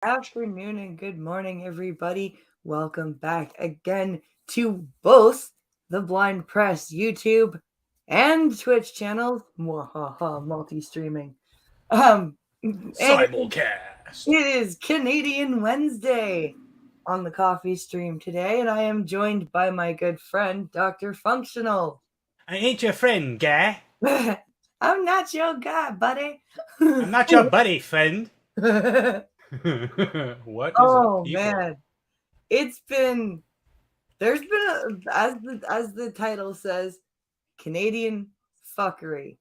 Afternoon and good morning, everybody. Welcome back again to both the Blind Press YouTube and Twitch channels. Mwahaha, multi-streaming. And Simulcast. it is Canadian Wednesday on the coffee stream today, and I am joined by my good friend, Dr. Functional. I ain't your friend, guy. I'm not your guy, buddy. I'm not your buddy, friend. What is up, Oh people? man, there's been as the title says, Canadian fuckery,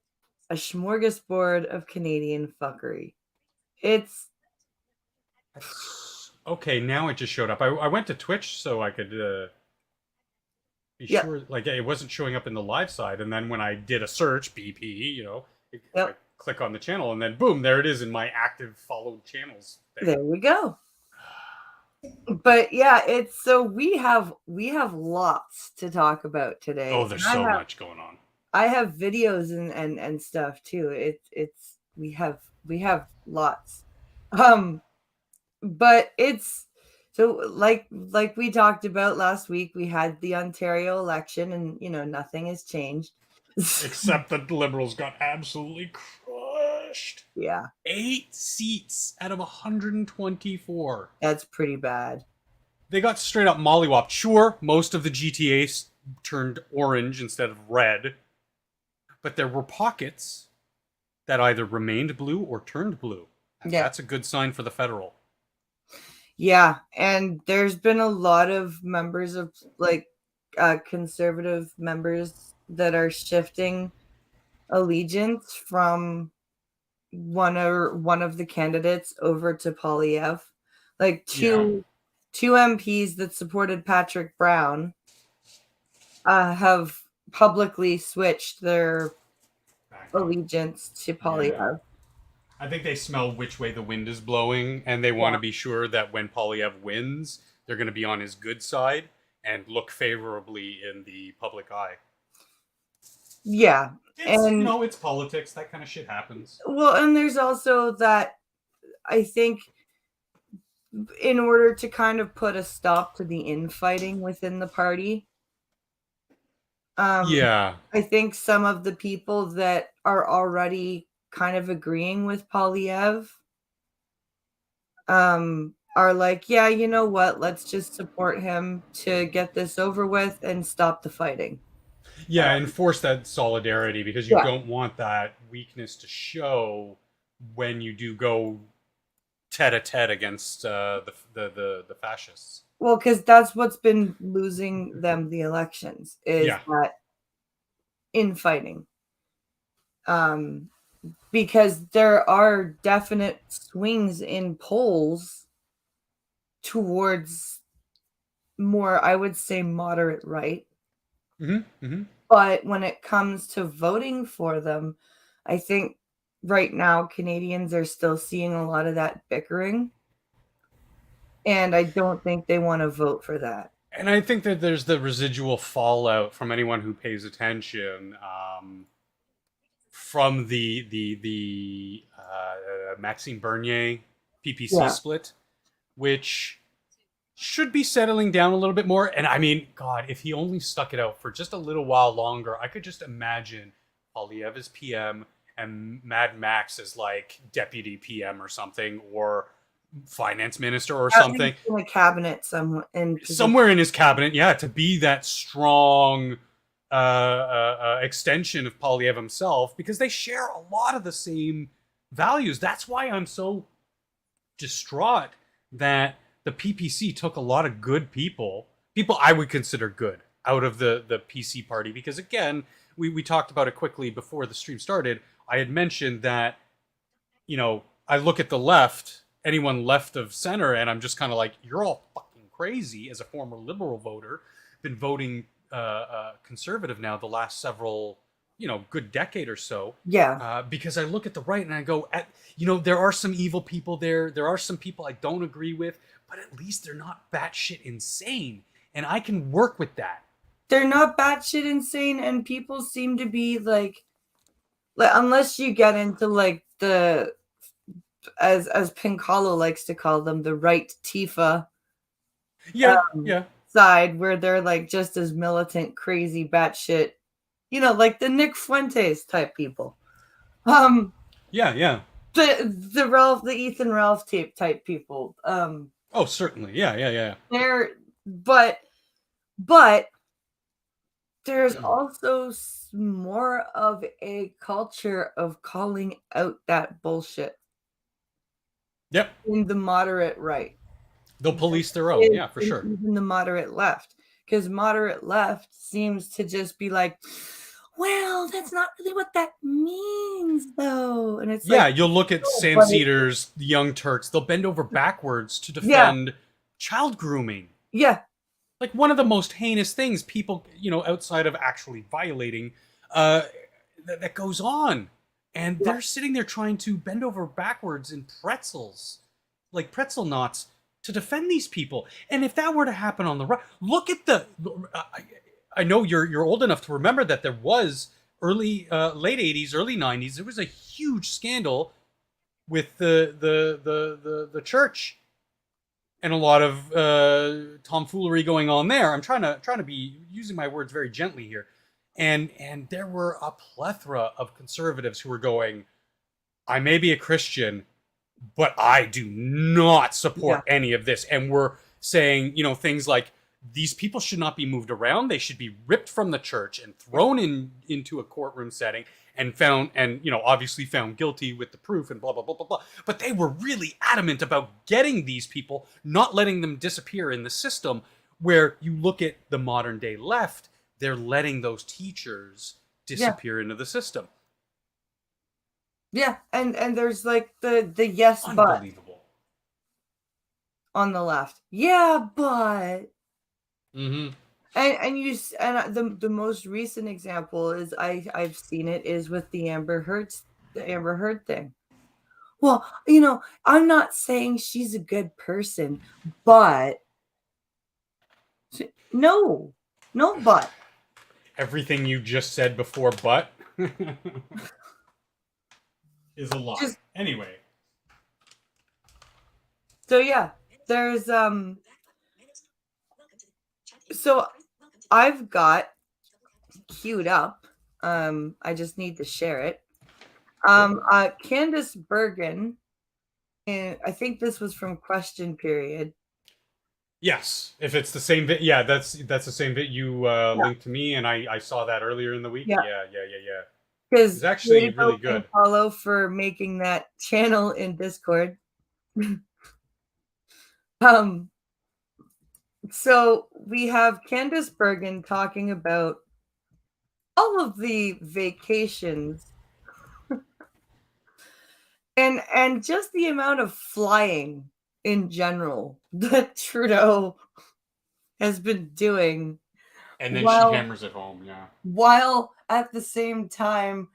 a smorgasbord of Canadian fuckery. It's Okay, now it just showed up. I went to Twitch so I could be yeah, sure, like it wasn't showing up in the live side. And then when I did a search, BP, I yep. click on the channel, and then boom, there it is in my active followed channels thing. There we go. But yeah, it's so we have lots to talk about today. Oh, there's And so much going on. I have videos and stuff too. It's we have lots. But it's so like we talked about last week, we had the Ontario election, and nothing has changed. Except that the Liberals got absolutely crushed. Yeah, 8 seats out of 124. that's pretty bad. They got straight up mollywopped. Sure, most of the GTA turned orange instead of red, but there were pockets that either remained blue or turned blue. And Yeah. that's a good sign for the federal. Yeah, and there's been a lot of members of conservative members that are shifting allegiance from one of the candidates over to Polyev. Like two MPs that supported Patrick Brown have publicly switched their allegiance to Polyev. Yeah. I think they smell which way the wind is blowing, and they want to be sure that when Polyev wins, they're going to be on his good side and look favorably in the public eye. Yeah. It's politics. That kind of shit happens. Well, and there's also that, I think, in order to kind of put a stop to the infighting within the party, Yeah. I think some of the people that are already kind of agreeing with Polyev are like, yeah, you know what? Let's just support him to get this over with and stop the fighting. Yeah, enforce that solidarity because you don't want that weakness to show when you do go tete-a-tete against the fascists. Well, because that's what's been losing them the elections is that infighting. Because there are definite swings in polls towards more, I would say, moderate right. Mm-hmm, mm-hmm. But when it comes to voting for them, I think right now Canadians are still seeing a lot of that bickering. And I don't think they want to vote for that. And I think that there's the residual fallout from anyone who pays attention from the Maxime Bernier PPC split, which should be settling down a little bit more. And I mean, God, if he only stuck it out for just a little while longer, I could just imagine Polyev as PM and Mad Max as like deputy PM or something, or finance minister or something. In a cabinet somewhere in his cabinet, yeah, to be that strong extension of Polyev himself, because they share a lot of the same values. That's why I'm so distraught that the PPC took a lot of good people I would consider good, out of the PC party. Because again, we talked about it quickly before the stream started. I had mentioned that, I look at the left, anyone left of center, and I'm just kind of like, you're all fucking crazy. As a former Liberal voter, been voting conservative now the last several, good decade or so. Yeah. Because I look at the right and I go, there are some evil people there. There are some people I don't agree with, but at least they're not batshit insane. And I can work with that. They're not batshit insane, and people seem to be like unless you get into like the as Pincalo likes to call them, the right Tifa Yeah, yeah, side, where they're like just as militant, crazy, batshit, like the Nick Fuentes type people. yeah, yeah. The Ethan Ralph type people. Oh, certainly. Yeah, yeah, yeah. They're but there's also more of a culture of calling out that bullshit Yep. in the moderate right. They'll police their own. Yeah, for sure. Even the moderate left, because moderate left seems to just be like, well, that's not really what that means, though. And it's Yeah, like, you'll look at no, Sam Cedars, the Young Turks. They'll bend over backwards to yeah, defend child grooming. yeah, Like one of the most heinous things people, outside of actually violating, that goes on. And yeah, they're sitting there trying to bend over backwards in pretzels, like pretzel knots, to defend these people. And if that were to happen on the right, look at the. I know you're old enough to remember that there was late '80s, early '90s. There was a huge scandal with the church and a lot of tomfoolery going on there. I'm trying to be using my words very gently here, and there were a plethora of conservatives who were going, I may be a Christian, but I do not support yeah, any of this, and we're saying things like these people should not be moved around. They should be ripped from the church and thrown into a courtroom setting and found and obviously found guilty with the proof and blah blah blah blah blah. But they were really adamant about getting these people, not letting them disappear in the system. Where you look at the modern day left, they're letting those teachers disappear into the system. yeah. And there's like the yes but Unbelievable. on the left. Yeah, but Mm-hmm. and the most recent example is I've seen it is with the Amber Heard thing. Well, I'm not saying she's a good person, but no, but Everything you just said before but is a lie. Anyway. So yeah, there's so I've got queued up. I just need to share it. Candace Bergen, and I think this was from Question Period. Yes, if it's the same bit, yeah, that's the same bit you linked to me, and I saw that earlier in the week. Yeah, yeah. because It's actually really good. Follow for making that channel in Discord. So we have Candace Bergen talking about all of the vacations and just the amount of flying in general that Trudeau has been doing. And then she hammers it home, yeah. While at the same time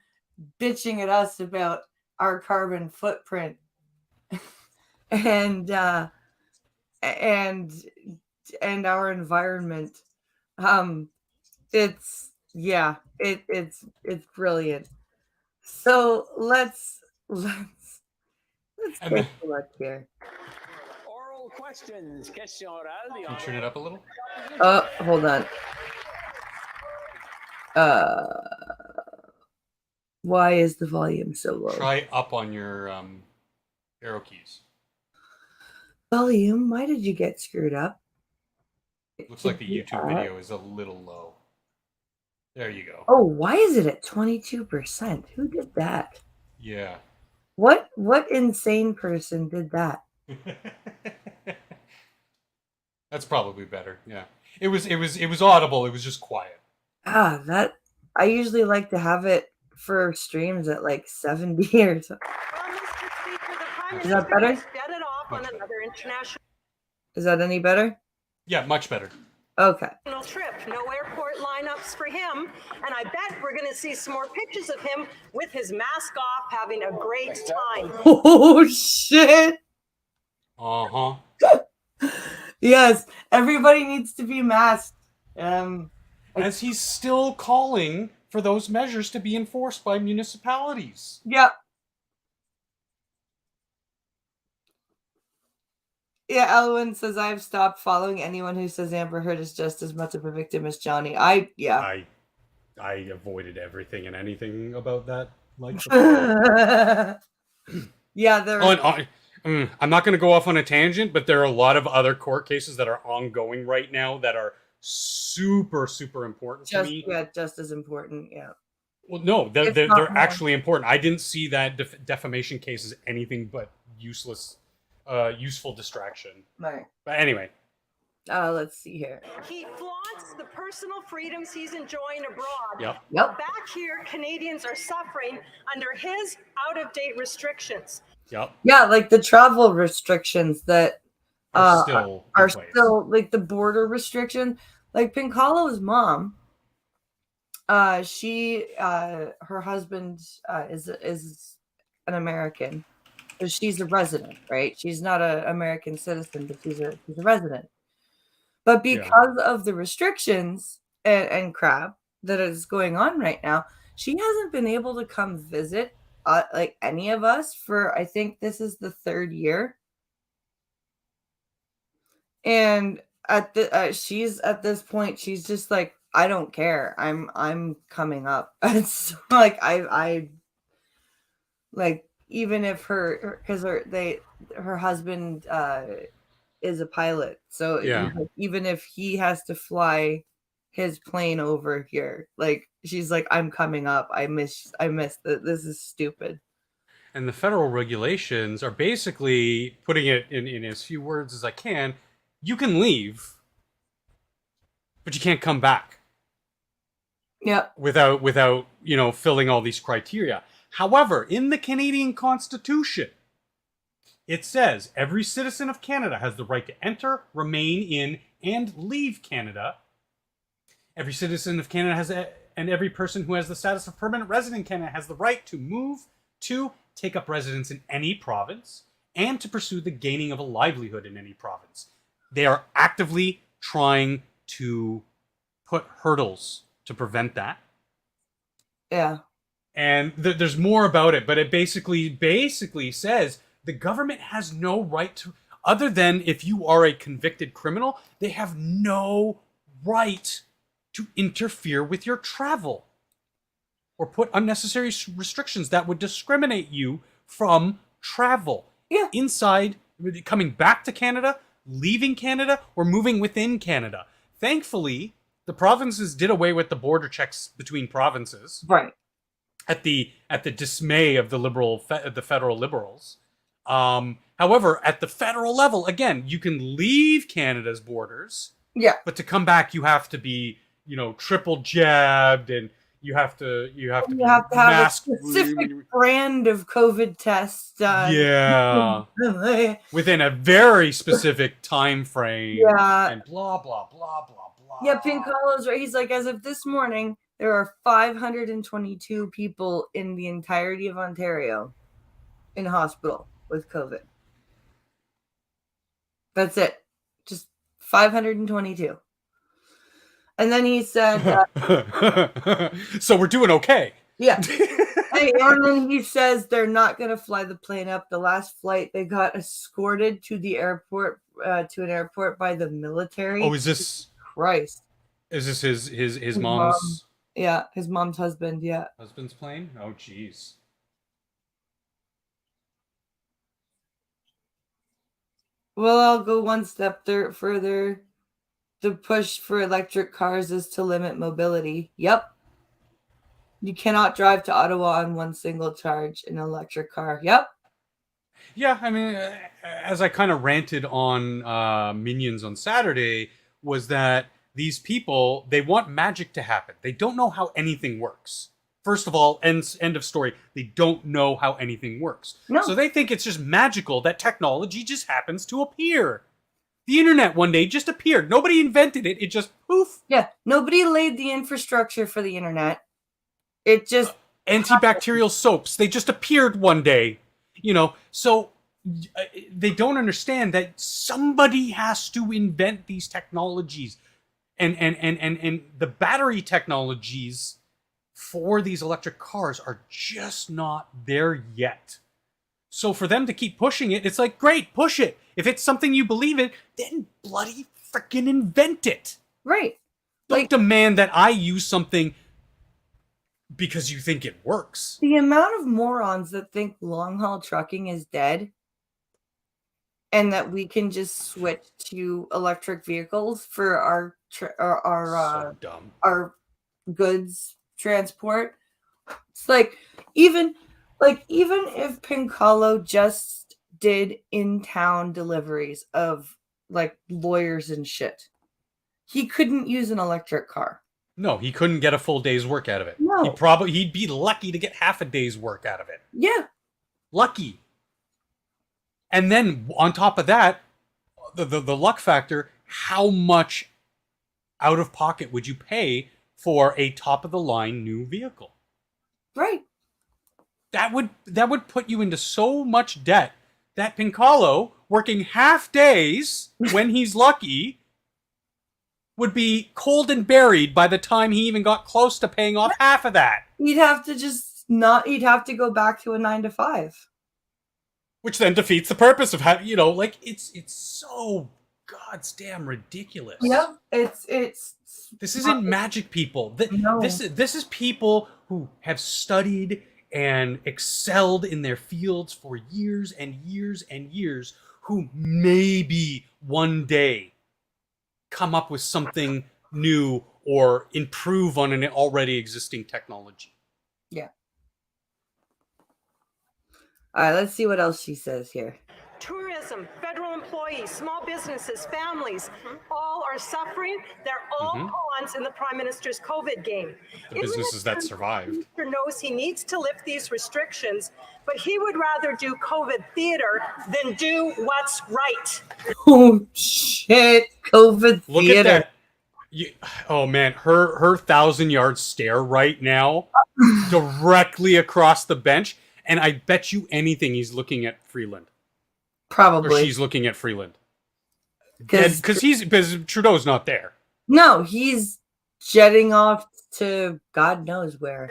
bitching at us about our carbon footprint and our environment. It's brilliant. So let's take a look here. Oral questions. Question orale. Can you turn it up a little? Hold on. Why is the volume so low? Try up on your arrow keys. Volume? Why did you get screwed up? Looks like the YouTube video is a little low. There you go. Oh, why is it at 22%? Who did that? Yeah. What insane person did that? That's probably better. Yeah. It was audible. It was just quiet. That I usually like to have it for streams at like 70 or something. Is that better? Is that any better? Yeah, much better. Okay. Trip, no airport lineups for him, and I bet we're going to see some more pictures of him with his mask off, having a great time. Oh shit! Uh-huh. Yes, everybody needs to be masked. As he's still calling for those measures to be enforced by municipalities. Yep. Yeah, Elwin says I've stopped following anyone who says Amber Heard is just as much of a victim as Johnny. I avoided everything and anything about that. Like, Yeah, there. I'm not going to go off on a tangent, but there are a lot of other court cases that are ongoing right now that are super, super important to me. Yeah, just as important. Yeah. Well, no, they're actually important. I didn't see that defamation case as anything but useful distraction. Right. But anyway. Let's see here. He flaunts the personal freedoms he's enjoying abroad. Yep. Back here, Canadians are suffering under his out-of-date restrictions. Yep. Yeah, like the travel restrictions that are still like the border restriction. Like Pinkolo's mom, she her husband is an American. So she's a resident, right? She's not an American citizen, but she's a resident. But because of the restrictions and crap that is going on right now, she hasn't been able to come visit like any of us for, I think this is the 3rd year. And she's at this point, she's just like, I don't care. I'm coming up. It's like I like, even if her husband is a pilot, so even if he has to fly his plane over here, like she's like, I'm coming up. I miss that. This is stupid. And the federal regulations are basically, putting it in as few words as I can, you can leave, but you can't come back. Yeah. Without filling all these criteria. However, in the Canadian Constitution, it says every citizen of Canada has the right to enter, remain in, and leave Canada. Every citizen of Canada and every person who has the status of permanent resident in Canada has the right to move, to take up residence in any province, and to pursue the gaining of a livelihood in any province. They are actively trying to put hurdles to prevent that. Yeah. And there's more about it, but it basically says the government has no right to, other than if you are a convicted criminal, they have no right to interfere with your travel or put unnecessary restrictions that would discriminate you from travel. Yeah. Inside, coming back to Canada, leaving Canada, or moving within Canada. Thankfully, the provinces did away with the border checks between provinces. Right. At the dismay of the federal Liberals. However, at the federal level, again, you can leave Canada's borders. Yeah. But to come back, you have to be, triple jabbed, and you have to have a specific brand of COVID test. Within a very specific time frame. Yeah. And blah blah blah blah blah. Yeah, Pinkolo's right. He's like, as of this morning, there are 522 people in the entirety of Ontario in hospital with COVID. That's it. Just 522. And then he said... so we're doing okay. Yeah. And then he says they're not going to fly the plane up. The last flight, they got escorted to the airport, to an airport by the military. Oh, is this... Christ. Is this his mom's... Yeah, his mom's husband, yeah. Husband's plane? Oh, jeez. Well, I'll go one step further. The push for electric cars is to limit mobility. Yep. You cannot drive to Ottawa on one single charge in an electric car. Yep. Yeah, I mean, as I kind of ranted on Minions on Saturday, was that these people, they want magic to happen. They don't know how anything works. First of all, end of story. They don't know how anything works. No. So they think it's just magical that technology just happens to appear. The internet one day just appeared. Nobody invented it. It just poof. Yeah. Nobody laid the infrastructure for the internet. It just... antibacterial soaps. They just appeared one day. So they don't understand that somebody has to invent these technologies. And the battery technologies for these electric cars are just not there yet. So for them to keep pushing it, it's like, great, push it. If it's something you believe in, then bloody freaking invent it. Right. Don't demand that I use something because you think it works. The amount of morons that think long haul trucking is dead and that we can just switch to electric vehicles for So dumb. our goods transport. It's like even if Pincalo just did in-town deliveries of like lawyers and shit, he couldn't use an electric car. No, he couldn't get a full day's work out of it. No. He'd be lucky to get half a day's work out of it. Yeah. Lucky. And then on top of that, the luck factor, how much out of pocket would you pay for a top of the line new vehicle? Right. That would put you into so much debt that Pincalo, working half days when he's lucky, would be cold and buried by the time he even got close to paying off half of that. He'd have to go back to a 9 to 5. Which then defeats the purpose of having, it's so goddamn ridiculous. Yeah, it's This isn't magic people. No. This is people who have studied and excelled in their fields for years and years and years, who maybe one day come up with something new or improve on an already existing technology. Yeah. All right, let's see what else she says here. Tourism, federal employees, small businesses, families, all are suffering. They're all pawns in the Prime Minister's COVID game. The businesses that survived. The Prime Minister knows he needs to lift these restrictions, but he would rather do COVID theater than do what's right. Oh shit! COVID Look theater. at that. Oh man, her 1,000-yard stare right now, directly across the bench, and I bet you anything he's looking at Freeland. Probably. Or she's looking at Freeland. Because Trudeau's not there. No, he's jetting off to God knows where.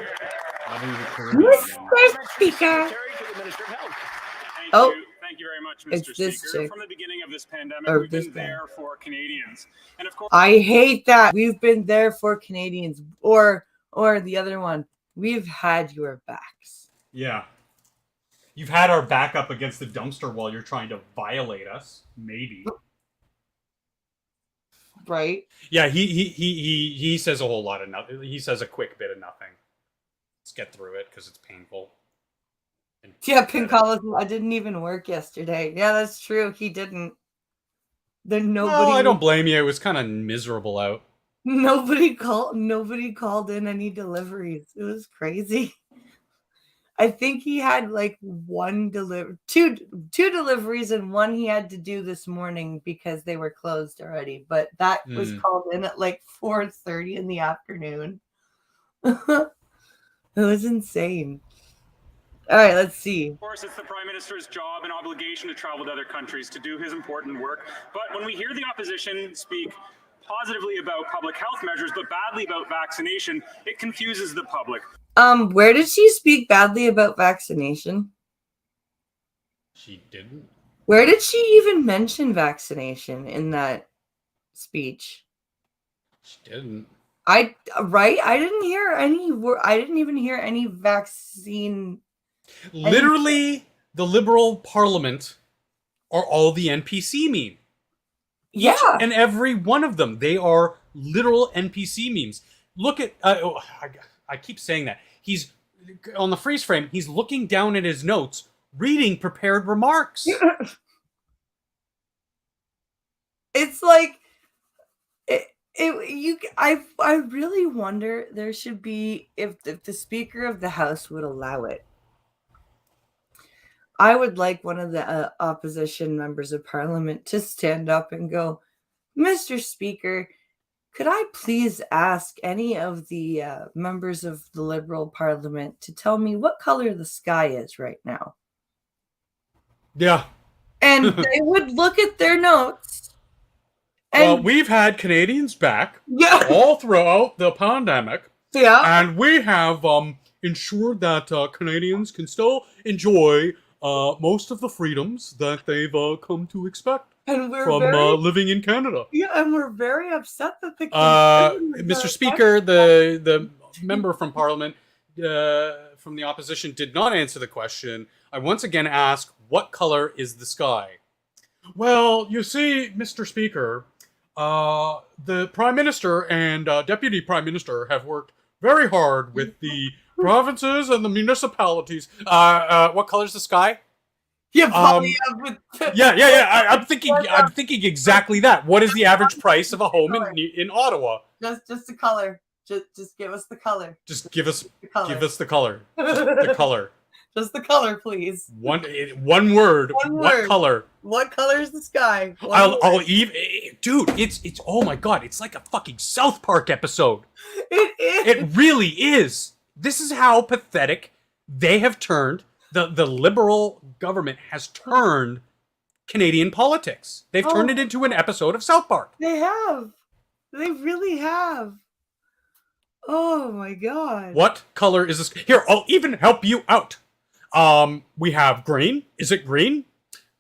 Mr. Speaker. Oh, thank you very much, Mr. it's this Speaker. chick. From the beginning of this pandemic, Or we've this been guy. there for Canadians. And of course, I hate that. We've been there for Canadians. Or the other one. We've had your backs. Yeah. You've had our back up against the dumpster while you're trying to violate us. Maybe. Right? Yeah, he says a whole lot of nothing. He says a quick bit of nothing. Let's get through it because it's painful. Yeah, Pincalo, I didn't even work yesterday. Yeah, that's true. He didn't. No, I don't blame you. It was kind of miserable out. Nobody called in any deliveries. It was crazy. I think he had like two deliveries, and one he had to do this morning because they were closed already. But that was called in at like 4:30 in the afternoon. It was insane. All right, let's see. Of course, it's the Prime Minister's job and obligation to travel to other countries to do his important work. But when we hear the opposition speak positively about public health measures, but badly about vaccination, it confuses the public. Where did she speak badly about vaccination? She didn't. Where did she even mention vaccination in that speech? She didn't. I didn't hear any. I didn't even hear any vaccine. Literally, the Liberal Parliament are all the NPC meme. Yeah, And every one of them, they are literal NPC memes. Look at. I keep saying that. He's on the freeze frame. He's looking down at his notes, reading prepared remarks. it's like I really wonder. There should be if the Speaker of the House would allow it. I would like one of the opposition members of Parliament to stand up and go, Mr. Speaker, could I please ask any of the members of the Liberal Parliament to tell me what color the sky is right now? Yeah. And they would look at their notes. And Well, we've had Canadians back all throughout the pandemic. Yeah. And we have ensured that Canadians can still enjoy most of the freedoms that they've come to expect And we're from very living in Canada. yeah, and we're very upset that the Mr. Speaker, the member from Parliament from the opposition did not answer the question. I once again ask, what color is the sky? Well, you see, Mr. Speaker, the Prime Minister and Deputy Prime Minister have worked very hard with the provinces and the municipalities. What color is the sky? Yeah, probably with Yeah. I'm thinking exactly that. What is the average price of a home in Ottawa? just the color. Just give us the color. Just give us The color. the color. Just the color. Just the color, please. One word. One What word. color? What color is the sky? I'll even, dude. It's oh my god. It's like a fucking South Park episode. It is. It really is. This is how pathetic they have turned. The Liberal government has turned Canadian politics. They've turned it into an episode of South Park. They have. They really have. Oh my god. What color is this? Here, I'll even help you out. We have green. Is it green?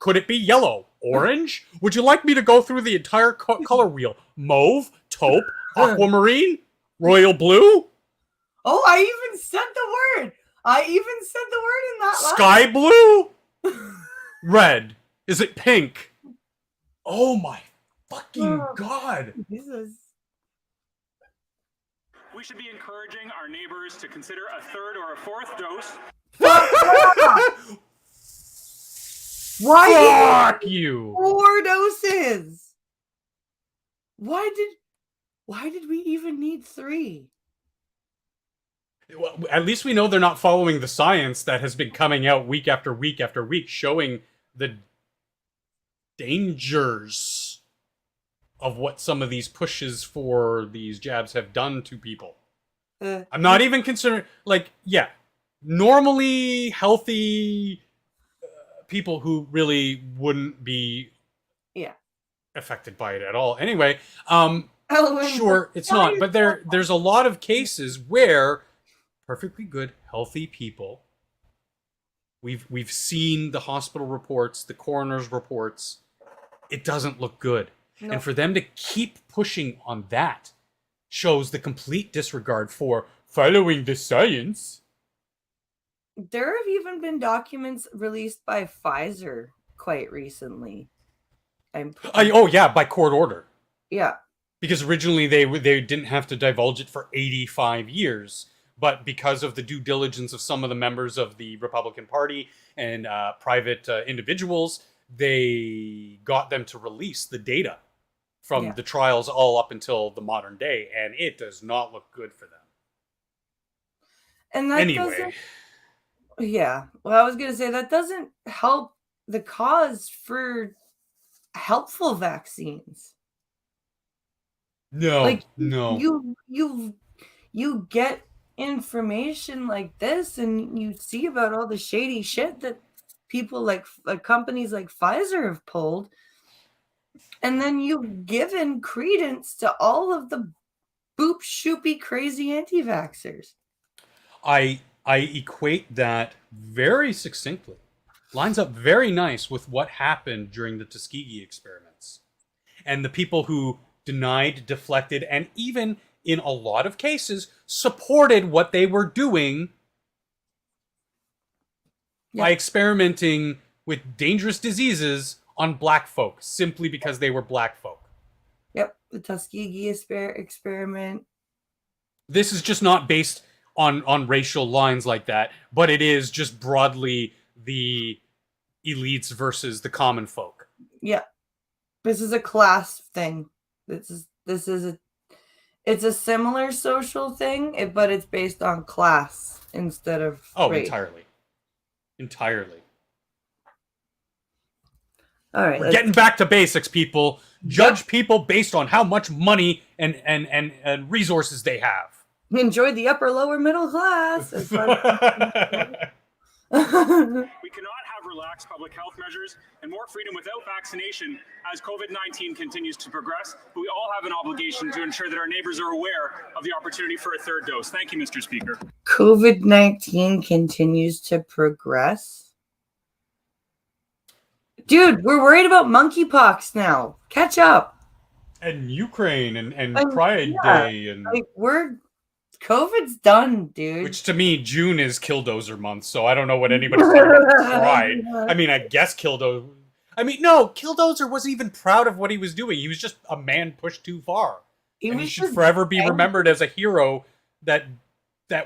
Could it be yellow? Orange? Would you like me to go through the entire color wheel? Mauve? Taupe? Aquamarine? Royal blue? Oh, I even said the word. I even said the word in that Sky blue? Red? Is it pink? Oh my fucking god. Jesus. We should be encouraging our neighbors to consider a third or a fourth dose. Why Fuck you. 4 doses? Why did we even need 3? Well, at least we know they're not following the science that has been coming out week after week after week, showing the dangers of what some of these pushes for these jabs have done to people. I'm not even considering, like, yeah, normally healthy people who really wouldn't be affected by it at all. Anyway, sure, it's not, but there's a lot of cases where perfectly good, healthy people, we've seen the hospital reports, the coroner's reports, it doesn't look good. No. And for them to keep pushing on that shows the complete disregard for following the science. There have even been documents released by Pfizer quite recently. By court order. Yeah. Because originally they didn't have to divulge it for 85 years. But because of the due diligence of some of the members of the Republican Party and private individuals, they got them to release the data from the trials all up until the modern day, and it does not look good for them. And that doesn't... Yeah. Well, I was going to say, that doesn't help the cause for helpful vaccines. No, like, no. You get information like this, and you see about all the shady shit that people like companies like Pfizer have pulled, and then you've given credence to all of the boop shoopy crazy anti-vaxxers. I equate that very succinctly. Lines up very nice with what happened during the Tuskegee experiments. And the people who denied, deflected, and even, in a lot of cases, supported what they were doing by experimenting with dangerous diseases on black folk, simply because they were black folk. Yep, the Tuskegee experiment. This is just not based on racial lines like that, but it is just broadly the elites versus the common folk. Yeah. This is a class thing. It's a similar social thing, but it's based on class instead of race. Entirely. All right. We're getting back to basics, people. Judge people based on how much money and resources they have. Enjoy the upper lower middle class. We cannot have relaxed public health measures and more freedom without vaccination as COVID-19 continues to progress. But we all have an obligation to ensure that our neighbors are aware of the opportunity for a third dose. Thank you, Mr. Speaker. COVID-19 continues to progress. Dude, we're worried about monkeypox now. Catch up. And Ukraine and Like, Pride yeah, Day and like COVID's done, dude. which to me June is Killdozer month, so I don't know what anybody said about Pride. I mean, I guess Killdozer. I mean, no, Killdozer wasn't even proud of what he was doing. He was just a man pushed too far, and he should forever be remembered as a hero that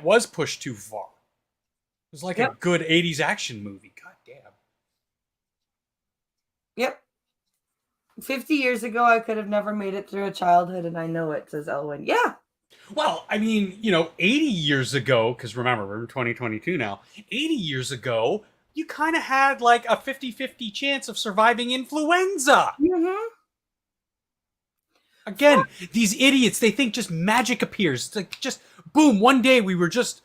was pushed too far. It was like a good '80s action movie. God damn. Yep. 50 years ago, I could have never made it through a childhood, and I know it, says Elwin. Yeah. Well, I mean, 80 years ago, because remember, we're in 2022 now, 80 years ago, you kind of had like a 50-50 chance of surviving influenza. Mm-hmm. Again, these idiots, they think just magic appears. It's like just, boom, one day we were just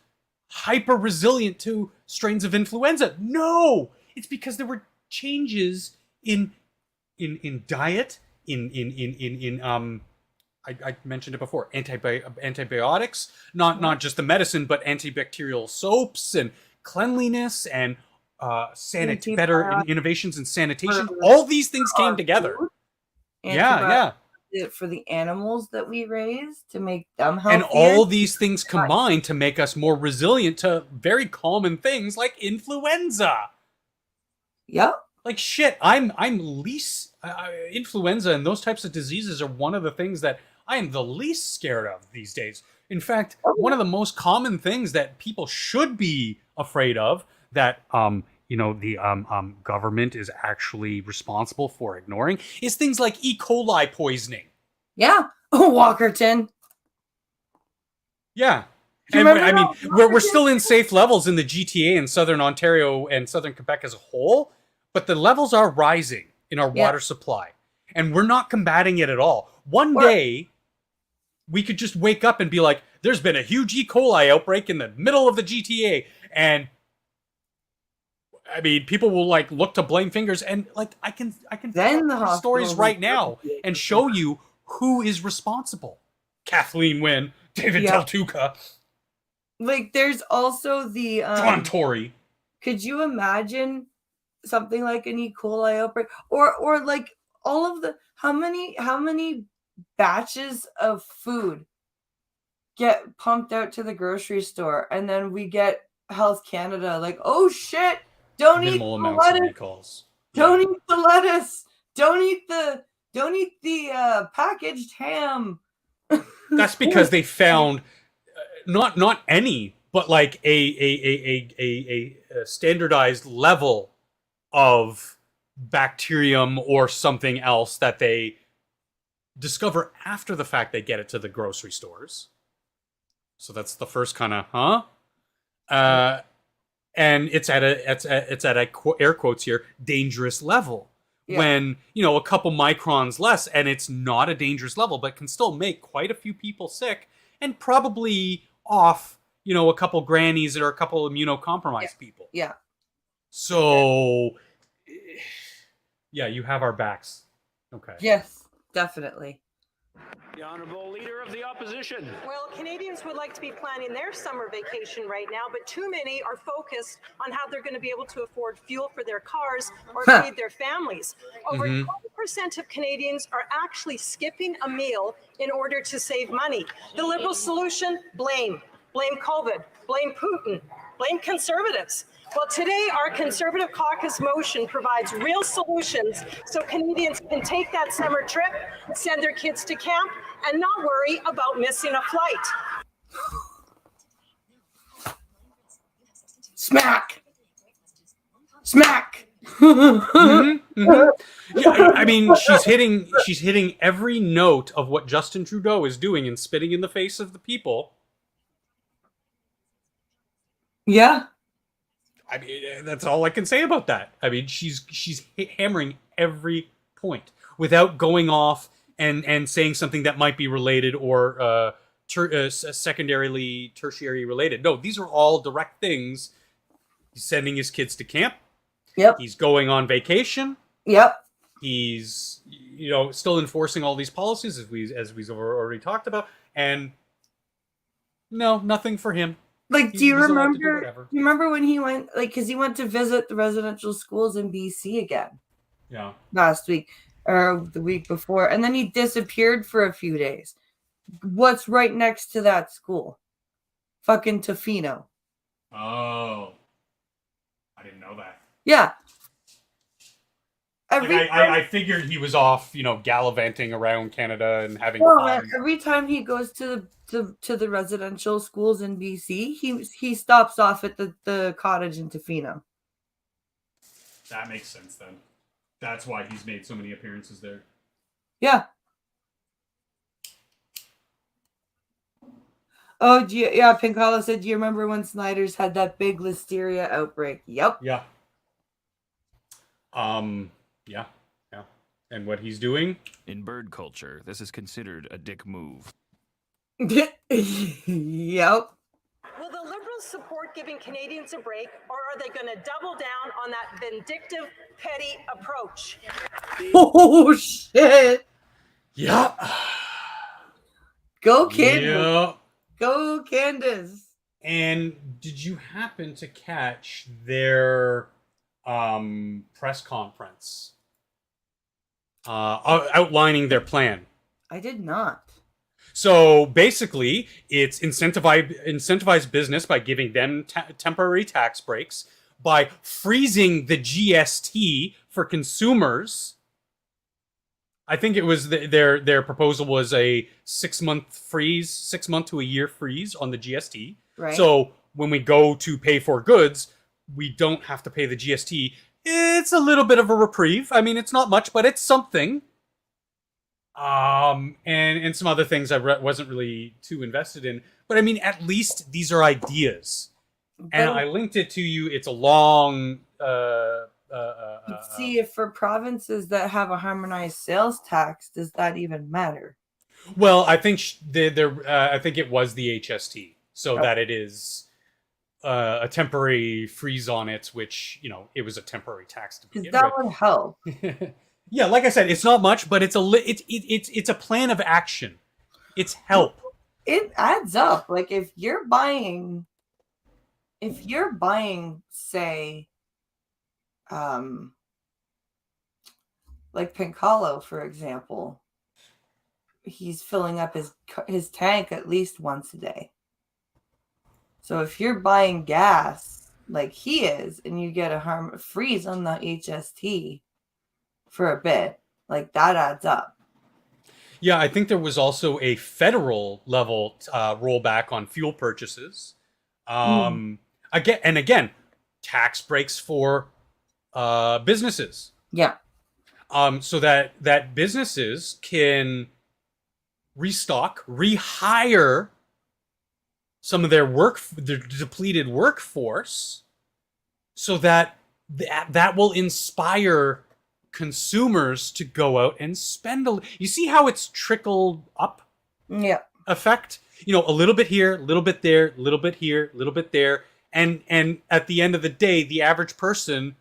hyper resilient to strains of influenza. No! It's because there were changes in diet, I mentioned it before, antibiotics, not just the medicine, but antibacterial soaps and cleanliness and better innovations in sanitation. All these things came together. Yeah. For the animals that we raise to make them healthier. And all these things combine to make us more resilient to very common things like influenza. Yep. Like shit, I'm least influenza and those types of diseases are one of the things that I am the least scared of these days. In fact, one of the most common things that people should be afraid of that the government is actually responsible for ignoring is things like E. coli poisoning. Yeah. Walkerton. Yeah. And I mean, we're still in safe levels in the GTA and Southern Ontario and Southern Quebec as a whole, but the levels are rising in our water supply. And we're not combating it at all. One day, we could just wake up and be like, there's been a huge E. coli outbreak in the middle of the GTA. And I mean, people will like look to blame fingers, and like I can tell stories right now and show you who is responsible. Kathleen Wynne, David Del Tuca. Like, there's also the John Tory. Could you imagine something like an E. coli outbreak, or like all of the how many batches of food get pumped out to the grocery store, and then we get Health Canada like, oh shit, don't eat the lettuce. Don't eat the lettuce. Don't eat the packaged ham. That's because they found not any, but like a standardized level of bacterium or something else that they discover after the fact they get it to the grocery stores. So that's the first kind of and it's at a air quotes here dangerous level. When a couple microns less, and it's not a dangerous level, but can still make quite a few people sick and probably off a couple grannies or a couple immunocompromised people. So you have our backs. Okay. Yes, definitely. The Honourable Leader of the Opposition. Well, Canadians would like to be planning their summer vacation right now, but too many are focused on how they're going to be able to afford fuel for their cars or feed their families. Over 20% of Canadians are actually skipping a meal in order to save money. The Liberal solution, blame. Blame COVID. Blame Putin. Blame Conservatives. Well, today, our Conservative Caucus motion provides real solutions so Canadians can take that summer trip, send their kids to camp, and not worry about missing a flight. Smack! Smack! Yeah, I mean, she's hitting every note of what Justin Trudeau is doing and spitting in the face of the people. Yeah. I mean, that's all I can say about that. I mean, she's hammering every point without going off and saying something that might be related or secondarily, tertiary related. No, these are all direct things. He's sending his kids to camp. Yep. He's going on vacation. Yep. He's still enforcing all these policies as we've already talked about, and no, nothing for him. Like, do you remember when he went, like, because he went to visit the residential schools in BC again? last week or the week before, and then he disappeared for a few days. What's right next to that school? Fucking Tofino. Oh. I didn't know that. Yeah. I figured he was off, gallivanting around Canada and having fun. Man, every time he goes to the residential schools in BC, he stops off at the cottage in Tofino. That makes sense then. That's why he's made so many appearances there. Yeah. Oh, yeah, Pinkala said, do you remember when Snyder's had that big listeria outbreak? Yep. Yeah. Yeah. And what he's doing? In bird culture, this is considered a dick move. Yep. Will the Liberals support giving Canadians a break, or are they going to double down on that vindictive, petty approach? Oh, shit. Yeah. Go, Candace. Yeah. Go, Candace. And did you happen to catch their press conference outlining their plan? I did not. So basically, it's incentivize business by giving them temporary tax breaks, by freezing the GST for consumers. I think it was their proposal was a 6 month freeze, 6 month to a year freeze on the GST. Right. So when we go to pay for goods, we don't have to pay the GST. It's a little bit of a reprieve. I mean, it's not much, but it's something. And some other things I wasn't really too invested in. But I mean, at least these are ideas. And I linked it to you. It's a long... see, if for provinces that have a harmonized sales tax, does that even matter? Well, I think I think it was the HST, so that it is a temporary freeze on it, which it was a temporary tax to begin with. That would help. Yeah, like I said, it's not much, but it's a plan of action. It's help. It adds up. Like if you're buying, say, like Pinkalo, for example, he's filling up his tank at least once a day. So if you're buying gas like he is, and you get a freeze on the HST for a bit, like that adds up. Yeah, I think there was also a federal level rollback on fuel purchases. Again, tax breaks for businesses. Yeah. So that businesses can restock, rehire some of their depleted workforce, so that will inspire consumers to go out and spend you see how it's trickled up effect? A little bit here, a little bit there, a little bit here, a little bit there. And at the end of the day, the average person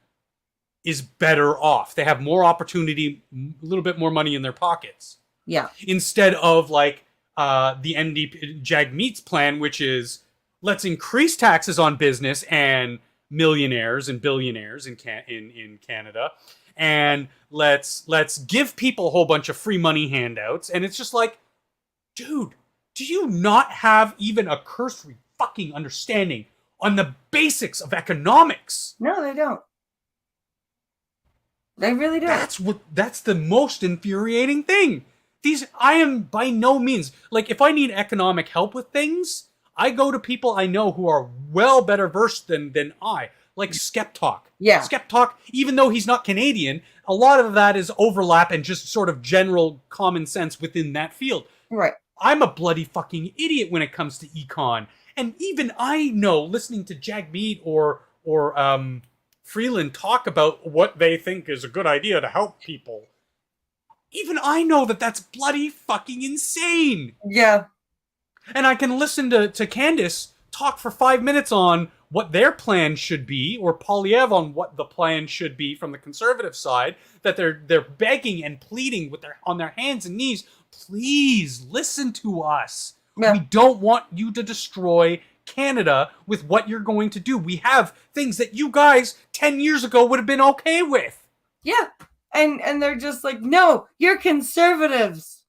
is better off. They have more opportunity, a little bit more money in their pockets. Yeah. Instead of like the NDP Jagmeet's plan, which is let's increase taxes on business and millionaires and billionaires in Canada. And let's give people a whole bunch of free money handouts. And it's just like, dude, do you not have even a cursory fucking understanding on the basics of economics? No, they don't. They really don't. That's the most infuriating thing. I am by no means, like, if I need economic help with things, I go to people I know who are well better versed than I. Like Skeptalk. Yeah. Skeptalk, even though he's not Canadian, a lot of that is overlap and just sort of general common sense within that field. Right. I'm a bloody fucking idiot when it comes to econ. And even I know, listening to Jagmeet or Freeland talk about what they think is a good idea to help people, even I know that that's bloody fucking insane. Yeah. And I can listen to Candace talk for 5 minutes on what their plan should be, or Polyev on what the plan should be from the conservative side, that they're begging and pleading on their hands and knees, please listen to us. Yeah. We don't want you to destroy Canada with what you're going to do. We have things that you guys 10 years ago would have been okay with. Yeah. And they're just like, no, you're conservatives.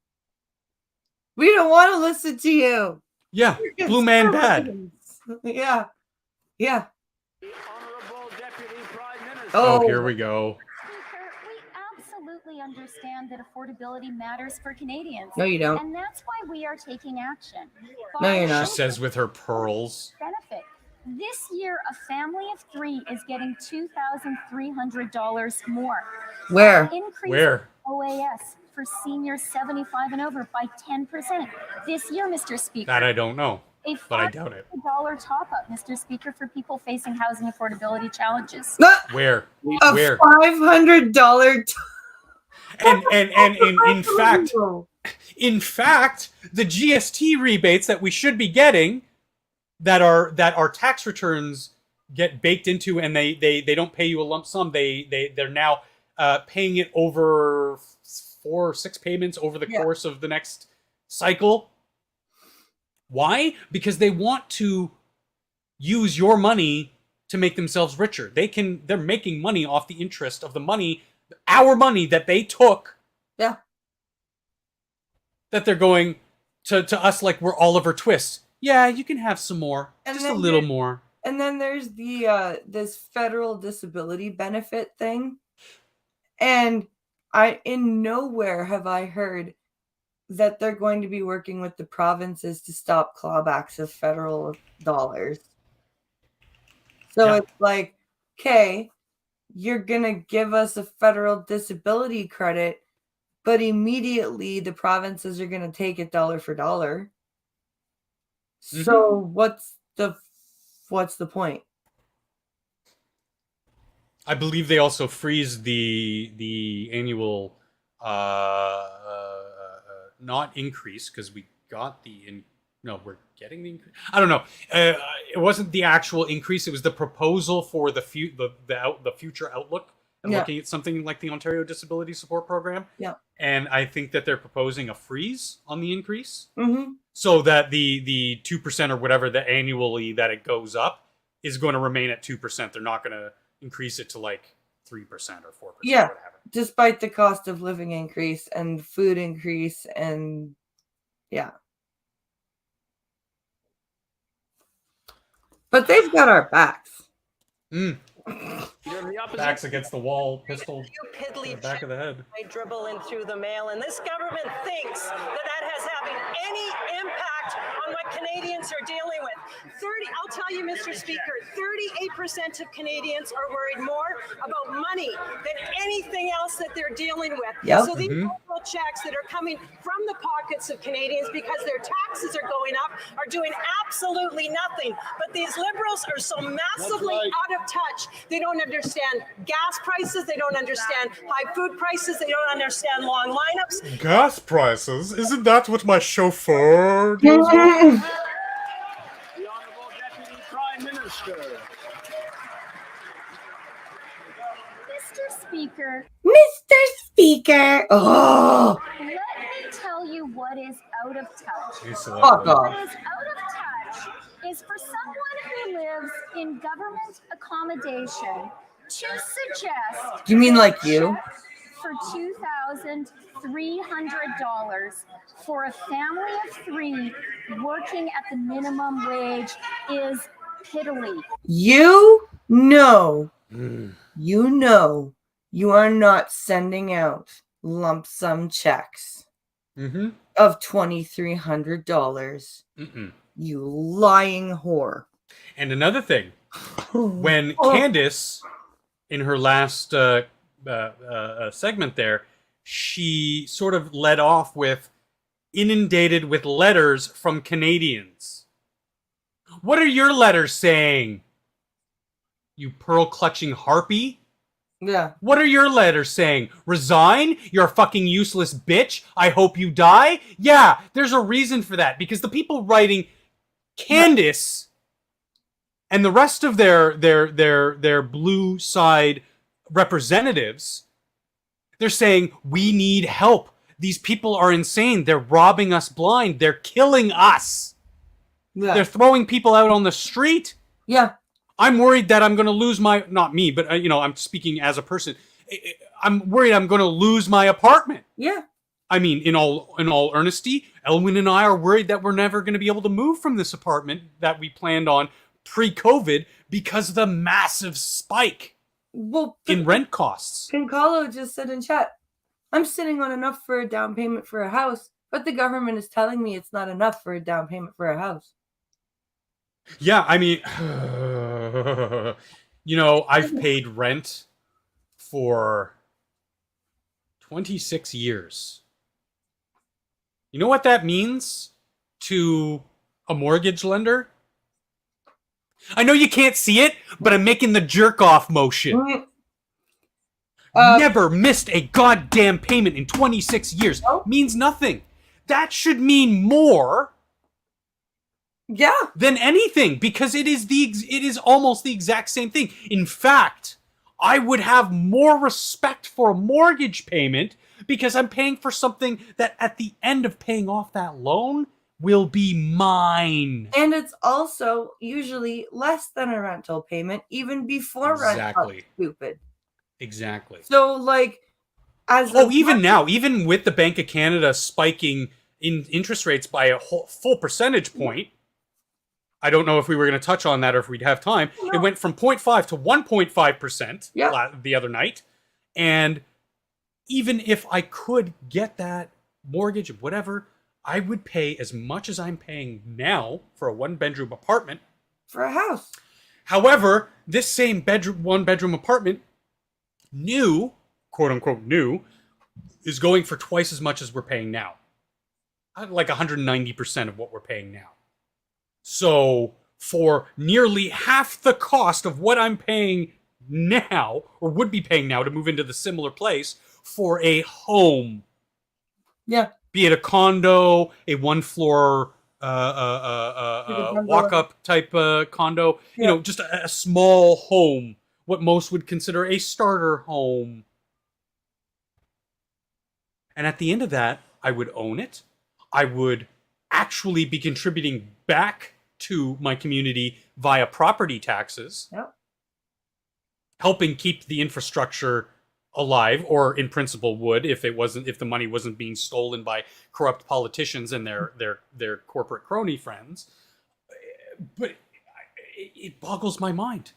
We don't want to listen to you. Yeah, You're blue man bad. conservatives." Yeah. Yeah. The Honorable Deputy Prime Minister. Oh, here we go. Speaker, we absolutely understand that affordability matters for Canadians. No, you don't. And that's why we are taking action. No, you're She not. says with her pearls. Benefit. This year, a family of 3 is getting $2,300 more. Where? Increase Where? OAS for seniors 75 and over by 10%. This year, Mr. Speaker. That I don't know, a but I doubt it. $500 top-up, Mr. Speaker, for people facing housing affordability challenges. Where? A Where? $500 And in fact, the GST rebates that we should be getting, that our tax returns get baked into, and they don't pay you a lump sum. They're now paying it over 4 or 6 payments over the course of the next cycle. Why? Because they want to use your money to make themselves richer. They're making money off the interest of the money, our money that they took. Yeah. That they're going to us like we're Oliver Twist. Yeah, you can have some more. And Just a then little more. And then there's the this federal disability benefit thing. And in nowhere have I heard that they're going to be working with the provinces to stop clawbacks of federal dollars. So it's like, okay, you're going to give us a federal disability credit, but immediately the provinces are going to take it dollar for dollar. So what's the point? I believe they also freeze the annual not increase, because we got we're getting the increase. I don't know. It wasn't the actual increase. It was the proposal for the future outlook and looking at something like the Ontario Disability Support Program. Yeah. And I think that they're proposing a freeze on the increase. Mm-hmm. So that the 2% or whatever that annually that it goes up is going to remain at 2%. They're not going to increase it to like 3% or 4%. Yeah. Or whatever. Despite the cost of living increase and food increase and But they've got our backs. Backs against the wall, pistol piddly to the back of the head. I dribble in through the mail, and this government thinks that has having any impact on what Canadians are dealing with. I'll tell you, Mr. Speaker, 38% of Canadians are worried more about money than anything else that they're dealing with. Yep. So these federal checks that are coming from the pockets of Canadians because their taxes are going up are doing absolutely nothing. But these Liberals are so massively out of touch. They don't understand gas prices. They don't understand high food prices. They don't understand long lineups. Gas prices? Isn't that what my chauffeur The Honorable Deputy Prime Minister. Mr. Speaker, Oh, let me tell you what is out of touch. fuck off. What is out of touch is for someone who lives in government accommodation to suggest You mean like you? for $2,300 for a family of 3 working at the minimum wage is piddly. You know you are not sending out lump sum checks of $2,300. You lying whore. And another thing, when Candace, in her last segment there, she sort of led off with inundated with letters from Canadians. What are your letters saying? You pearl-clutching harpy? Yeah. What are your letters saying? Resign? You're a fucking useless bitch? I hope you die? Yeah, there's a reason for that. Because the people writing Candace and the rest of their blue side representatives, they're saying, we need help. These people are insane. They're robbing us blind. They're killing us. Yeah. They're throwing people out on the street. Yeah. I'm worried that I'm going to lose not me, but I'm speaking as a person. I'm worried I'm going to lose my apartment. Yeah. I mean, in all earnesty, Elwin and I are worried that we're never going to be able to move from this apartment that we planned on pre-COVID because of the massive spike in rent costs. Pincalo just said in chat, I'm sitting on enough for a down payment for a house, but the government is telling me it's not enough for a down payment for a house. Yeah, I mean, you know, I've paid rent for 26 years. You know what that means to a mortgage lender? I know you can't see it, but I'm making the jerk off motion. Never missed a goddamn payment in 26 years. Means nothing. That should mean more. Yeah. Than anything, because it is almost the exact same thing. In fact, I would have more respect for a mortgage payment because I'm paying for something that at the end of paying off that loan will be mine. And it's also usually less than a rental payment even before rent got stupid. Exactly. So like even now, even with the Bank of Canada spiking in interest rates by a full percentage point, I don't know if we were going to touch on that or if we'd have time. No. It went from 0.5 to 1.5% the other night. And even if I could get that mortgage or whatever, I would pay as much as I'm paying now for a one-bedroom apartment. For a house. However, this same one-bedroom apartment, new, quote-unquote new, is going for twice as much as we're paying now. Like 190% of what we're paying now. So, for nearly half the cost of what I'm paying now, or would be paying now to move into the similar place, for a home. Yeah. Be it a condo, a one-floor walk-up type condo, you know, just a small home, what most would consider a starter home. And at the end of that, I would own it. I would actually be contributing back to my community via property taxes, helping keep the infrastructure alive, or in principle would if the money wasn't being stolen by corrupt politicians and their corporate crony friends. But it boggles my mind.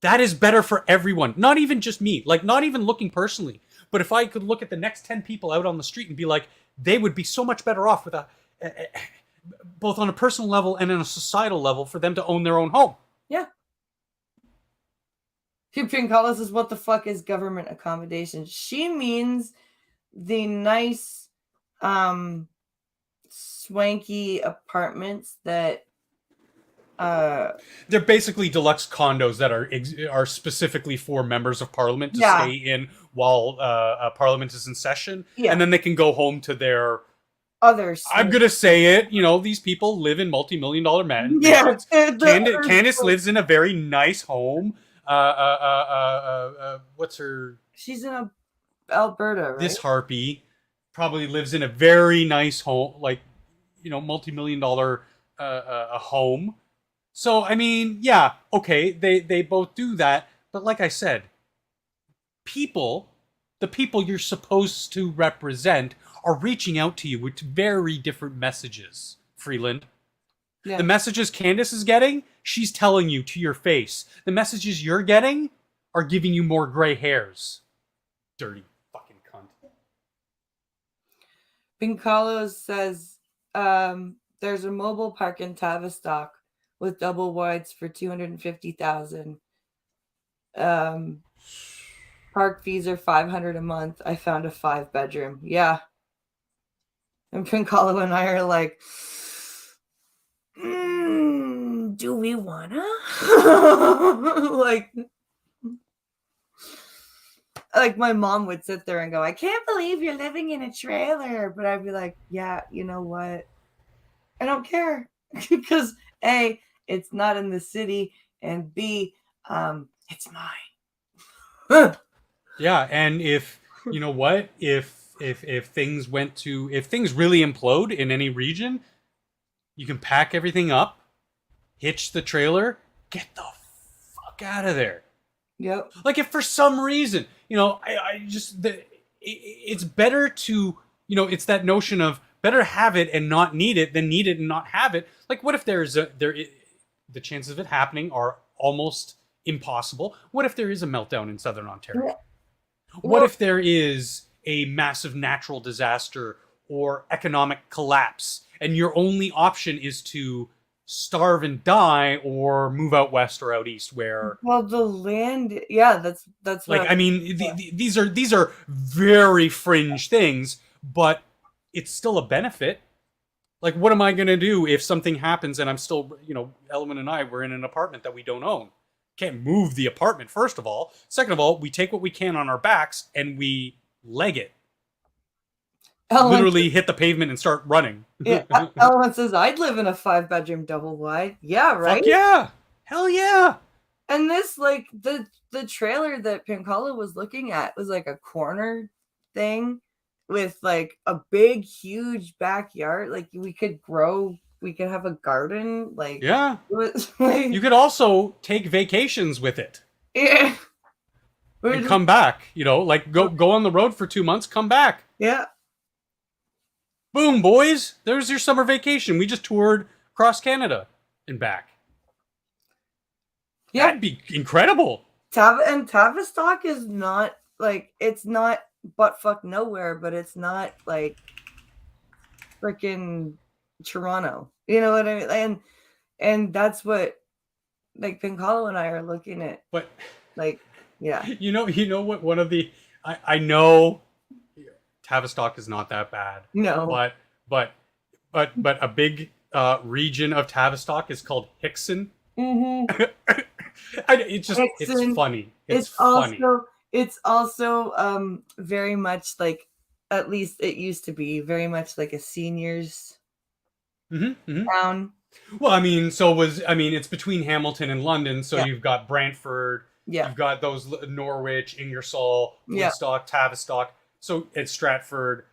That is better for everyone, not even just me, like not even looking personally, but if I could look at the next 10 people out on the street and be like, they would be so much better off with both on a personal level and on a societal level for them to own their own home. Yeah. Ping Collis is what the fuck is government accommodation? She means the nice, swanky apartments that they're basically deluxe condos that are specifically for members of parliament to stay in while parliament is in session, and then they can go home to their others. I'm gonna say it. You know, these people live in multi-million-dollar mansions. Yeah, Candace lives in a very nice home. What's her? She's in Alberta, right? This harpy probably lives in a very nice home, like, you know, multi-million-dollar a home. So I mean, yeah, okay, they both do that, but like I said, the people you're supposed to represent are reaching out to you with very different messages, Freeland. Yeah. The messages Candace is getting, she's telling you to your face. The messages you're getting are giving you more gray hairs. Dirty fucking cunt. Pincalo says, there's a mobile park in Tavistock with double wides for $250,000. Park fees are $500 a month. I found a 5-bedroom. Yeah. And Pincalo and I are like, do we wanna? like my mom would sit there and go, I can't believe you're living in a trailer. But I'd be like, yeah, you know what? I don't care. Because A, it's not in the city, and B, it's mine. Yeah, and if you know what, if things really implode in any region, you can pack everything up, hitch the trailer, get the fuck out of there. Yep. Like if for some reason, it's better to, it's that notion of better have it and not need it than need it and not have it. Like what if the chances of it happening are almost impossible? What if there is a meltdown in Southern Ontario? Yeah. What Well- if there is a massive natural disaster or economic collapse and your only option is to starve and die or move out west or out east where Well, the land, yeah, that's like what I mean these are very fringe things, but it's still a benefit. Like what am I going to do if something happens and I'm still, Element and I we're in an apartment that we don't own? Can't move the apartment, first of all. Second of all, we take what we can on our backs and we leg it. Literally hit the pavement and start running. Yeah, Element says I'd live in a 5-bedroom double wide. Yeah, right. Fuck yeah, hell yeah. And this, like, the trailer that Pancala was looking at was like a corner thing with like a big, huge backyard. Like we could have a garden. Like Yeah, it was like, you could also take vacations with it. yeah. And come back. Like go on the road for 2 months, come back. Yeah. Boom, boys. There's your summer vacation. We just toured across Canada and back. Yeah. That'd be incredible. Tavistock is not like, it's not buttfuck nowhere, but it's not like freaking Toronto. You know what I mean? And that's what like Pancala and I are looking at. But like, yeah. You know what? One of the I know Tavistock is not that bad. No. But a big region of Tavistock is called Hickson. Mm-hmm. It's funny. It's funny. It's also very much like, at least it used to be very much like a seniors town. Well, it's between Hamilton and London, so you've got Brantford, you've got those Norwich, Ingersoll, Woodstock, Tavistock, so it's Stratford.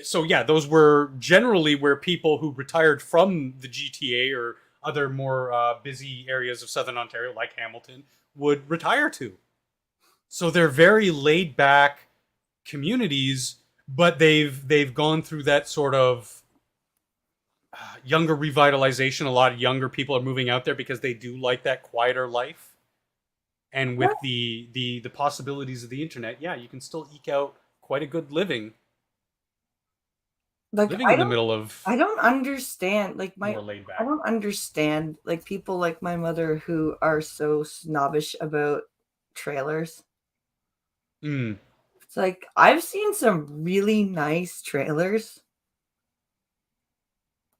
So yeah, those were generally where people who retired from the GTA or other more busy areas of Southern Ontario, like Hamilton, would retire to. So they're very laid back communities, but they've gone through that sort of younger revitalization. A lot of younger people are moving out there because they do like that quieter life. And with the possibilities of the internet, you can still eke out quite a good living. Like living in the middle of I don't understand like more laid back. I don't understand like people like my mother who are so snobbish about trailers. It's like I've seen some really nice trailers.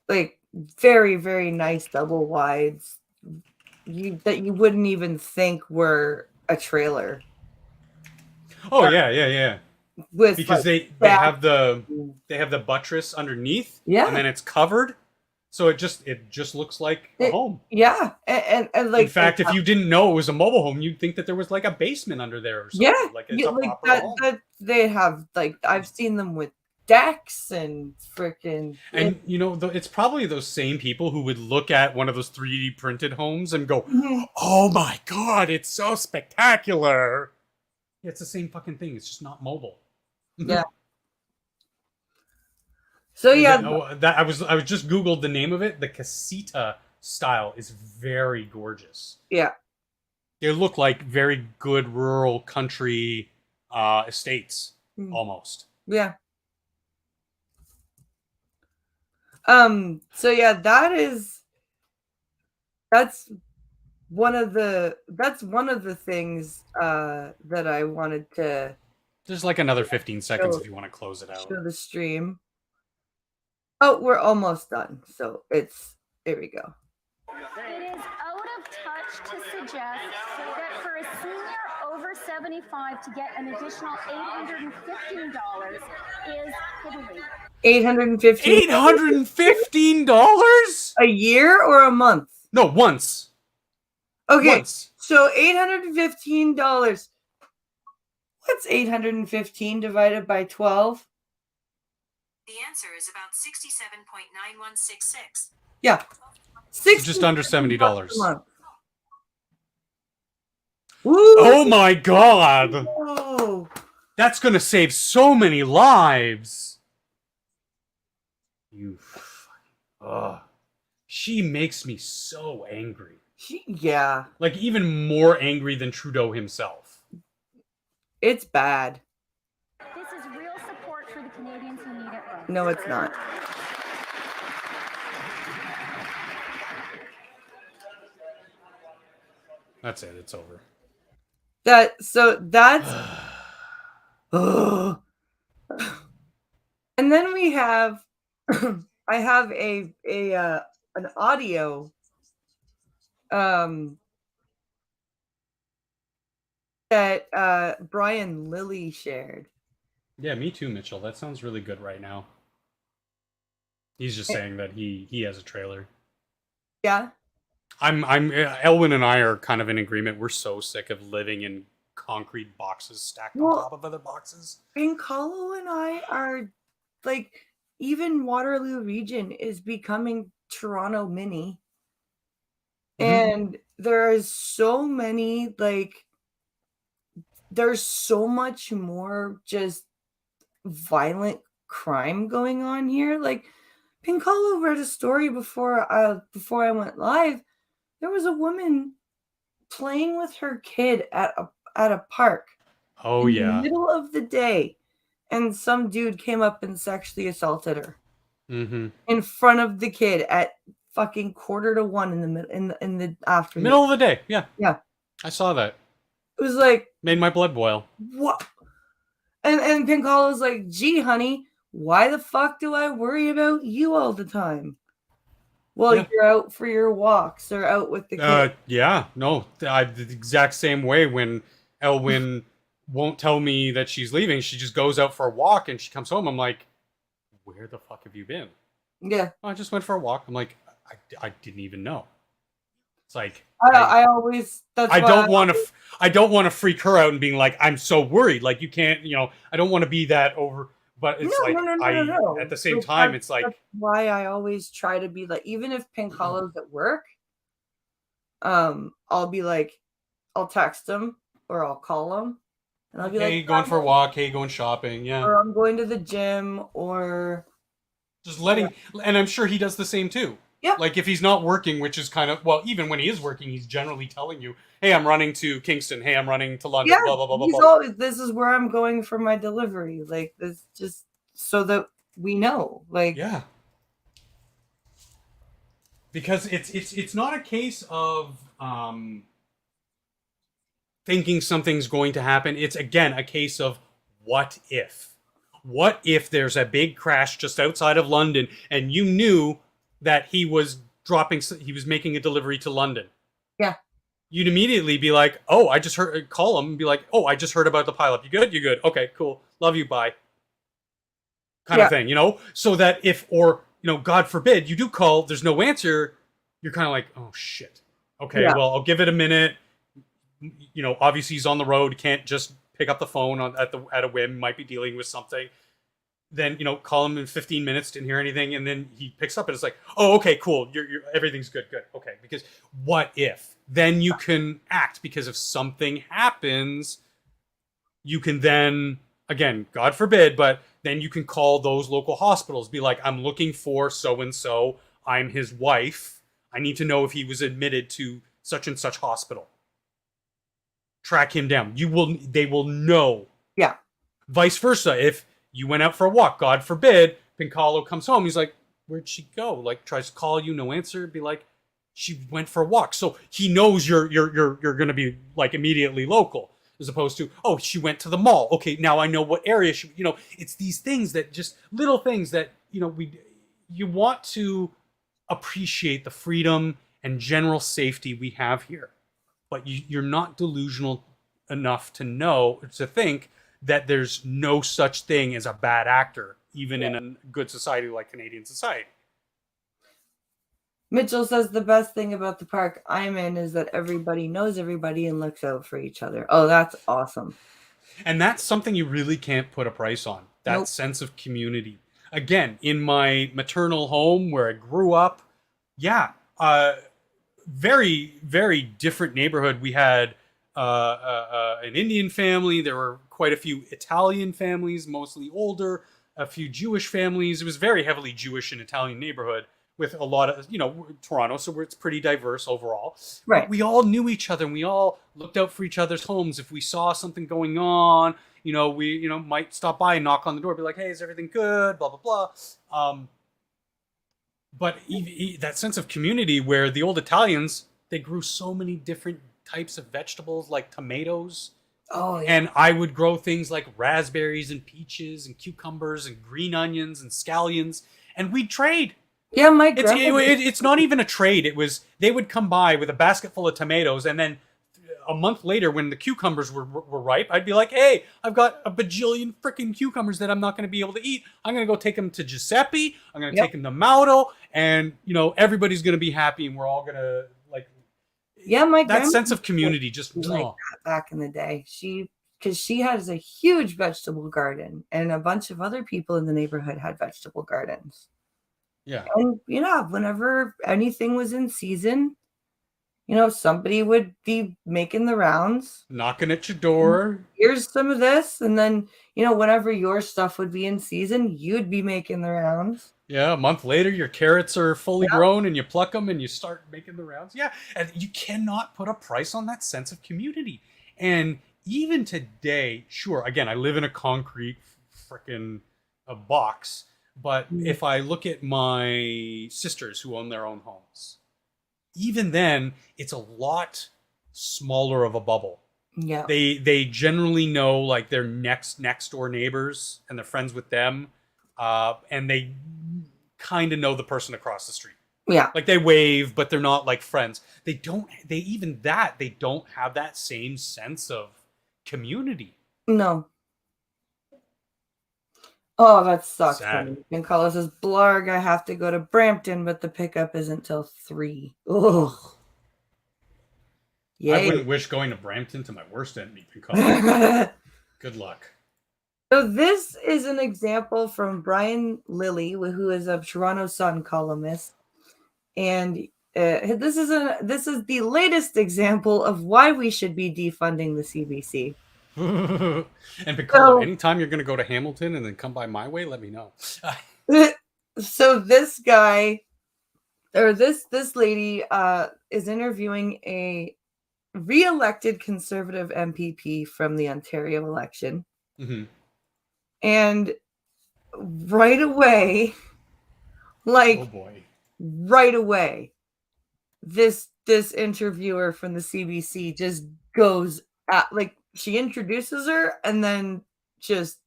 Like very, very nice double wides that you wouldn't even think were a trailer. Oh yeah. With because like, they have the buttress underneath, and then it's covered, so it just looks like a home. Yeah, and like in fact, if you didn't know it was a mobile home, you'd think that there was like a basement under there or something. Yeah, like it's a proper home. That they have like I've seen them with decks and freaking. And it's probably those same people who would look at one of those 3D printed homes and go, "Oh my god, it's so spectacular." Yeah, it's the same fucking thing. It's just not mobile. Yeah. So yeah, I was just Googled the name of it. The casita style is very gorgeous. Yeah. They look like very good rural country estates almost. Yeah. So yeah, that's one of the things that I wanted to. There's like another 15 seconds if you want to close it out. Show the stream. Oh, we're almost done. So here we go. It is out of touch to suggest that for a senior over 75 to get an additional $815 is hidden. $815 a year or a month? No, once. Okay, once. So $815. What's 815 divided by 12? The answer is about 67.9166. Yeah. Just under $70. Woo! Oh my god! Oh, That's gonna save so many lives. You. Ugh. She makes me so angry. yeah, Like, even more angry than Trudeau himself. it's bad. This is real support for the Canadians who need it most. No, it's not. That's it. It's over. That's and then we have I have an audio that Brian Lilly shared. Yeah, me too, Mitchell. That sounds really good right now. He's just saying that he has a trailer. Yeah. Elwin and I are kind of in agreement. We're so sick of living in concrete boxes stacked on top of other boxes. Pinkalo and I are like, even Waterloo region is becoming Toronto mini. And there's so many, like, there's so much more just violent crime going on here. Like, Pinkalo read a story before I went live. There was a woman playing with her kid at a park. Oh, in yeah. the middle of the day, and some dude came up and sexually assaulted her in front of the kid at fucking 1:45 in the afternoon. Middle of the day. Yeah. Yeah. I saw that. It was like, made my blood boil. What? And Pinkalo's like, gee, honey, why the fuck do I worry about you all the time? Well, you're out for your walks or out with the kid. Yeah, no, I'm the exact same way. When Elwin won't tell me that she's leaving, she just goes out for a walk and she comes home. I'm like, where the fuck have you been? Yeah. Oh, I just went for a walk. I'm like, I didn't even know. It's like I always. That's I don't want to freak her out and being like, I'm so worried. Like, you can't, I don't want to be that over. But it's no. At the same time, it's like, that's why I always try to be like, even if Pinkalo's at work, I'll be like, I'll text him or I'll call him, and I'll be like, hey, going for a walk, hey, going shopping, yeah, or I'm going to the gym, or just letting. Yeah. And I'm sure he does the same too. Yeah. Like, if he's not working, which is kind of, well, even when he is working, he's generally telling you, hey, I'm running to Kingston. Hey, I'm running to London. Yeah, blah, blah, blah, blah, he's blah. always, this is where I'm going for my delivery. Like, this, just so that we know. Like, yeah. Because it's not a case of thinking something's going to happen. It's, again, a case of what if? What if there's a big crash just outside of London and you knew that he was making a delivery to London? Yeah. You'd immediately be like, oh, I just heard, call him and be like, oh, I just heard about the pileup. You good? You good? Okay, cool. Love you. Bye. Kind of thing, so that if, or, God forbid you do call, there's no answer. You're kind of like, oh shit. Okay. Yeah. Well, I'll give it a minute. Obviously he's on the road. Can't just pick up the phone at a whim, might be dealing with something. Then, call him in 15 minutes, didn't hear anything. And then he picks up and it's like, oh, okay, cool. You're everything's good. Okay. Because what if? Then you can act, because if something happens, you can then, again, God forbid, but then you can call those local hospitals, be like, I'm looking for so-and-so. I'm his wife. I need to know if he was admitted to such and such hospital. Track him down. They will know. Yeah. Vice versa. If you went out for a walk, God forbid, Pinkalo comes home. He's like, where'd she go? Like, tries to call you, no answer. Be like, she went for a walk. So he knows you're going to be like immediately local, as opposed to, oh, she went to the mall. Okay, now I know what area she. It's these things that just little things that you want to appreciate the freedom and general safety we have here, but you're not delusional enough to think that there's no such thing as a bad actor, even in a good society like Canadian society. Mitchell says the best thing about the park I'm in is that everybody knows everybody and looks out for each other. Oh, that's awesome. And that's something you really can't put a price on. That sense of community. Again, in my maternal home where I grew up, very, very different neighborhood. We had an Indian family. There were quite a few Italian families, mostly older, a few Jewish families. It was very heavily Jewish and Italian neighborhood with a lot of, Toronto, so it's pretty diverse overall. Right. But we all knew each other and we all looked out for each other's homes. If we saw something going on, we, might stop by and knock on the door, be like, hey, is everything good? Blah, blah, blah. But that sense of community where the old Italians, they grew so many different types of vegetables like tomatoes. Oh, yeah. And I would grow things like raspberries and peaches and cucumbers and green onions and scallions, and we'd trade. Yeah, it's not even a trade. It was, they would come by with a basket full of tomatoes, and then a month later when the cucumbers were ripe, I'd be like, hey, I've got a bajillion freaking cucumbers that I'm not going to be able to eat. I'm going to go take them to Giuseppe. I'm going to take them to Mauro, and, everybody's going to be happy, and we're all going to, that sense of community just like that back in the day. Because she has a huge vegetable garden, and a bunch of other people in the neighborhood had vegetable gardens. Yeah. And, whenever anything was in season, somebody would be making the rounds. Knocking at your door. Here's some of this. And then, whenever your stuff would be in season, you'd be making the rounds. Yeah, a month later, your carrots are fully grown and you pluck them and you start making the rounds. Yeah, and you cannot put a price on that sense of community. And even today, sure, again, I live in a concrete freaking box. But if I look at my sisters who own their own homes, even then, it's a lot smaller of a bubble. Yeah. They generally know like their next door neighbors and they're friends with them. And they kind of know the person across the street. Yeah. Like they wave, but they're not like friends. They don't have that same sense of community. No. Oh, that sucks. Sad. And Carlos says, Blarg, I have to go to Brampton, but the pickup isn't till 3. Ugh. Yay. I wouldn't wish going to Brampton to my worst enemy because good luck. So this is an example from Brian Lilly, who is a Toronto Sun columnist, and this is the latest example of why we should be defunding the CBC. And because anytime you're going to go to Hamilton and then come by my way, let me know. So this guy, or this lady, is interviewing a re-elected Conservative MPP from the Ontario election. Mm-hmm. And right away, right away, this interviewer from the CBC just goes at, she introduces her and then just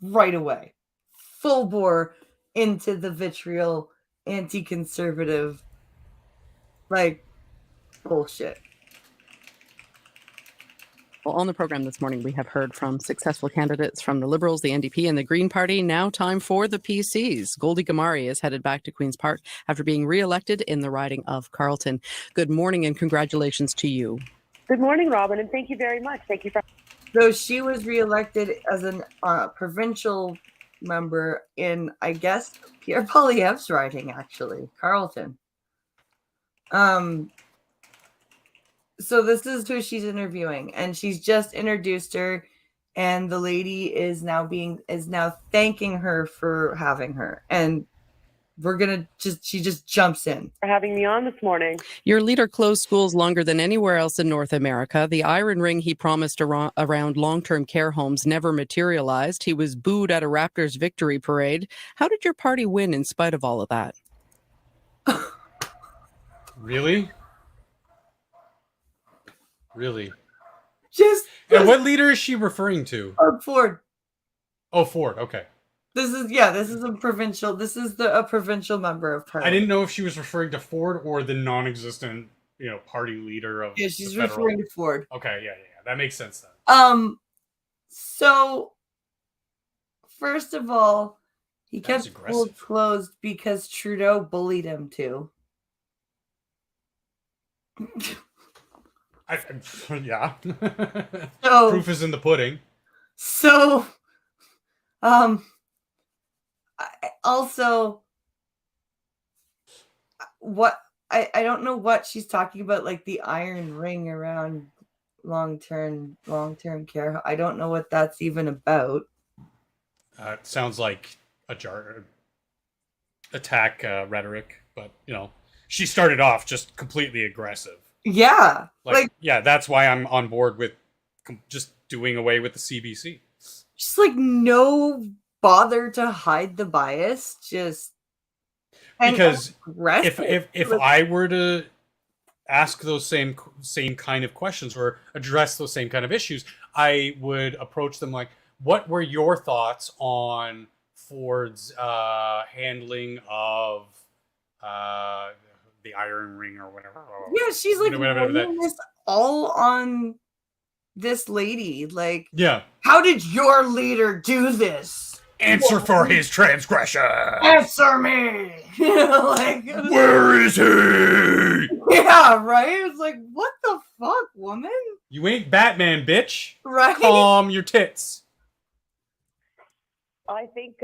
right away, full bore into the vitriol, anti-conservative, bullshit. Well, on the program this morning, we have heard from successful candidates from the Liberals, the NDP, and the Green Party. Now time for the PCs. Goldie Gamari is headed back to Queen's Park after being re-elected in the riding of Carleton. Good morning and congratulations to you. Good morning, Robin, and thank you very much. Thank you for... So she was re-elected as a provincial member in, I guess, Pierre Poilievre's riding, actually, Carleton. So this is who she's interviewing, and she's just introduced her, and the lady is now thanking her for having her, and she just jumps in. For having me on this morning. Your leader closed schools longer than anywhere else in North America. The iron ring he promised around long-term care homes never materialized. He was booed at a Raptors victory parade. How did your party win in spite of all of that? Really? Really? And what leader is she referring to? Ford. Oh, Ford. Okay. This is a provincial member of parliament. I didn't know if she was referring to Ford or the non-existent, party leader of. Yeah, she's referring to Ford. Okay, yeah. That makes sense then. So first of all, he kept schools closed because Trudeau bullied him too. Yeah. So, proof is in the pudding. So, also, what I don't know what she's talking about, like the iron ring around long-term care. I don't know what that's even about. It sounds like attack rhetoric, but she started off just completely aggressive. Yeah, like yeah, that's why I'm on board with just doing away with the CBC. Just like no bother to hide the bias, just because if I were to ask those same kind of questions or address those same kind of issues, I would approach them like, what were your thoughts on Ford's handling of the Iron Ring or whatever? Yeah, she's like this all on this lady. Like, yeah, how did your leader do this? Answer for his transgression. Answer me. Like, where is he? Yeah, right. It's like, what the fuck, woman? You ain't Batman, bitch. Right? Calm your tits. I think,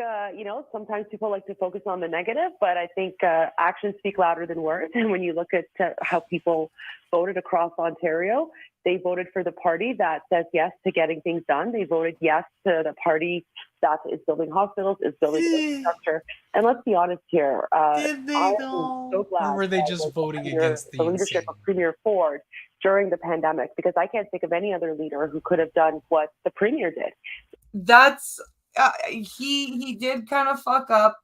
sometimes people like to focus on the negative, but I think actions speak louder than words. And when you look at how people voted across Ontario, they voted for the party that says yes to getting things done. They voted yes to the party that is building hospitals, is building infrastructure. And let's be honest here. Did they I'm so glad. Or were they just voting against the leadership of Premier Ford during the pandemic? Because I can't think of any other leader who could have done what the Premier did. That's... he did kind of fuck up.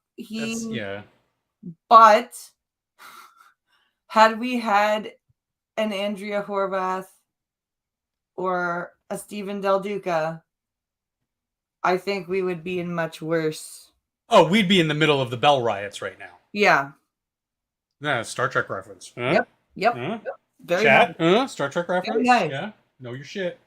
But had we had an Andrea Horwath or a Stephen Del Duca, I think we would be in much worse. Oh, we'd be in the middle of the Bell riots right now. Yeah. Yeah, Star Trek reference. Huh? Yep. Huh? Very Chat? nice. Star Trek reference? Nice. Yeah. Know your shit.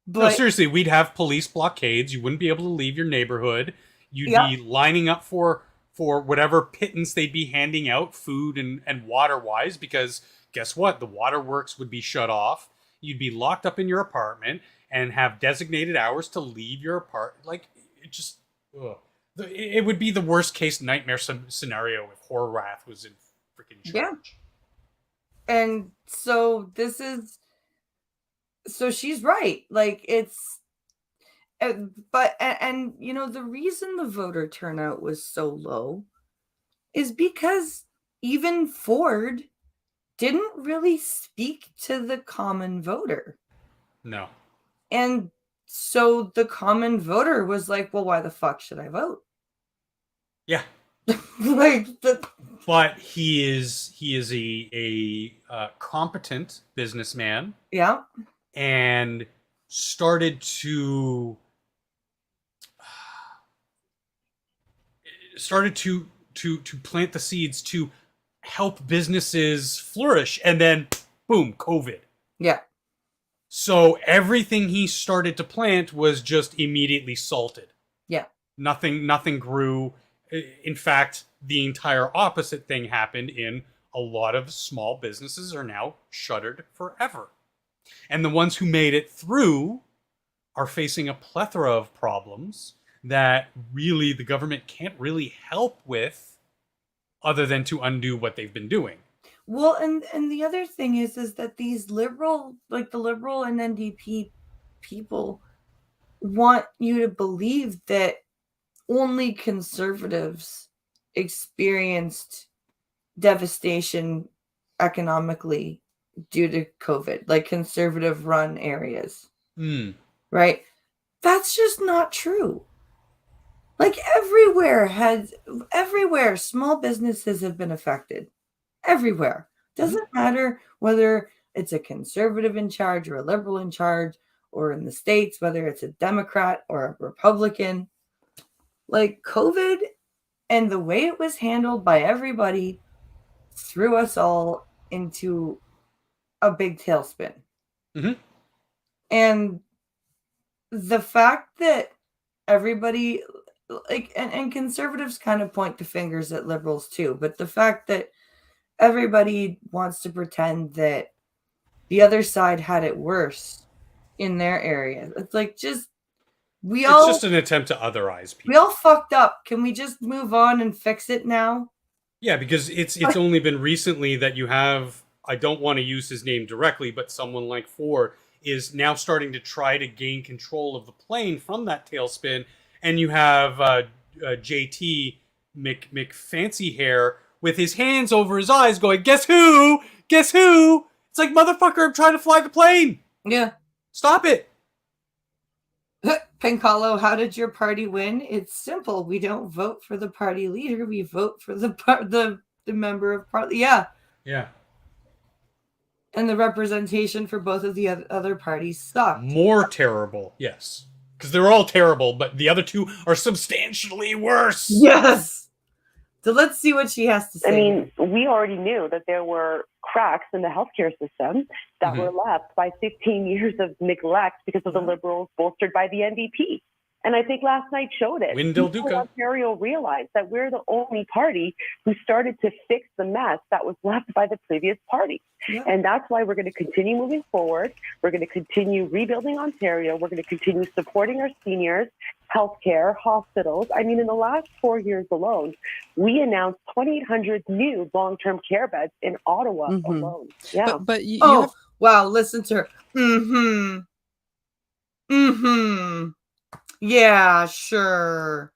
But no, seriously, we'd have police blockades. You wouldn't be able to leave your neighborhood. You'd be lining up for whatever pittance they'd be handing out, food and water-wise, because guess what? The waterworks would be shut off. You'd be locked up in your apartment and have designated hours to leave your apartment. Like, it just... Ugh. It would be the worst-case nightmare scenario if Horwath was in freaking charge. Yeah. And so this is... So she's right. Like, it's... But the reason the voter turnout was so low is because even Ford didn't really speak to the common voter. No. And so the common voter was like, well, why the fuck should I vote? Yeah. But he is a competent businessman. Yeah. And started to plant the seeds to help businesses flourish, and then boom, COVID. Yeah. So everything he started to plant was just immediately salted. Yeah. Nothing grew. In fact, the entire opposite thing happened in a lot of small businesses are now shuttered forever. And the ones who made it through are facing a plethora of problems that really the government can't really help with other than to undo what they've been doing. Well, and the other thing is that these liberal, like the Liberal and NDP people want you to believe that only conservatives experienced devastation economically due to COVID, like conservative run areas. Right? That's just not true. Like everywhere small businesses have been affected. Everywhere. Doesn't matter whether it's a conservative in charge or a liberal in charge, or in the States, whether it's a Democrat or a Republican. Like COVID and the way it was handled by everybody threw us all into a big tailspin. Mm-hmm. And the fact that everybody, like, and conservatives kind of point the fingers at liberals too, but the fact that everybody wants to pretend that the other side had it worse in their area. It's like, it's just an attempt to otherize people. We all fucked up. Can we just move on and fix it now? Yeah, because it's only been recently that you have I don't want to use his name directly, but someone like Ford is now starting to try to gain control of the plane from that tailspin. And you have JT McFancy Hair with his hands over his eyes going, guess who? Guess who? It's like, motherfucker, I'm trying to fly the plane. Yeah. Stop it. Pancalo, how did your party win? It's simple. We don't vote for the party leader. We vote for the member of party. Yeah. Yeah. And the representation for both of the other parties sucked. More terrible, yes. Because they're all terrible, but the other two are substantially worse. Yes. So let's see what she has to say. I mean, we already knew that there were cracks in the healthcare system that were left by 15 years of neglect because of the Liberals bolstered by the NDP. And I think last night showed it. Windell Duca. Ontario realized that we're the only party who started to fix the mess that was left by the previous party. Yeah. And that's why we're going to continue moving forward. We're going to continue rebuilding Ontario. We're going to continue supporting our seniors, healthcare, hospitals. I mean, in the last 4 years alone, we announced 2,800 new long-term care beds in Ottawa alone. Yeah. But you have... wow, listen to her. Yeah, sure.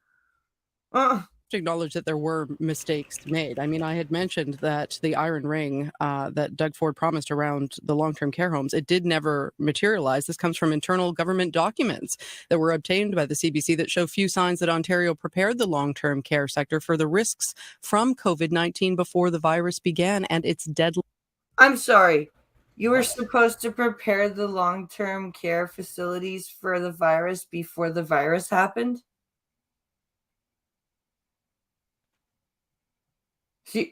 To acknowledge that there were mistakes made. I mean, I had mentioned that the iron ring that Doug Ford promised around the long-term care homes, it did never materialize. This comes from internal government documents that were obtained by the CBC that show few signs that Ontario prepared the long-term care sector for the risks from COVID-19 before the virus began and its deadly. I'm sorry. You were supposed to prepare the long-term care facilities for the virus before the virus happened? So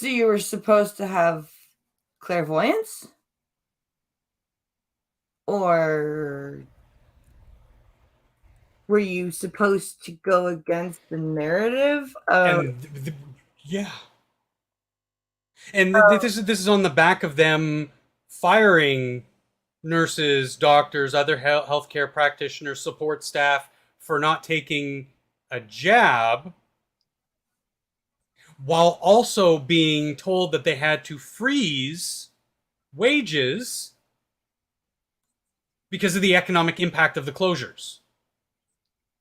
you were supposed to have clairvoyance? Or were you supposed to go against the narrative of... Yeah. And this is on the back of them firing nurses, doctors, other healthcare practitioners, support staff for not taking a jab, while also being told that they had to freeze wages because of the economic impact of the closures.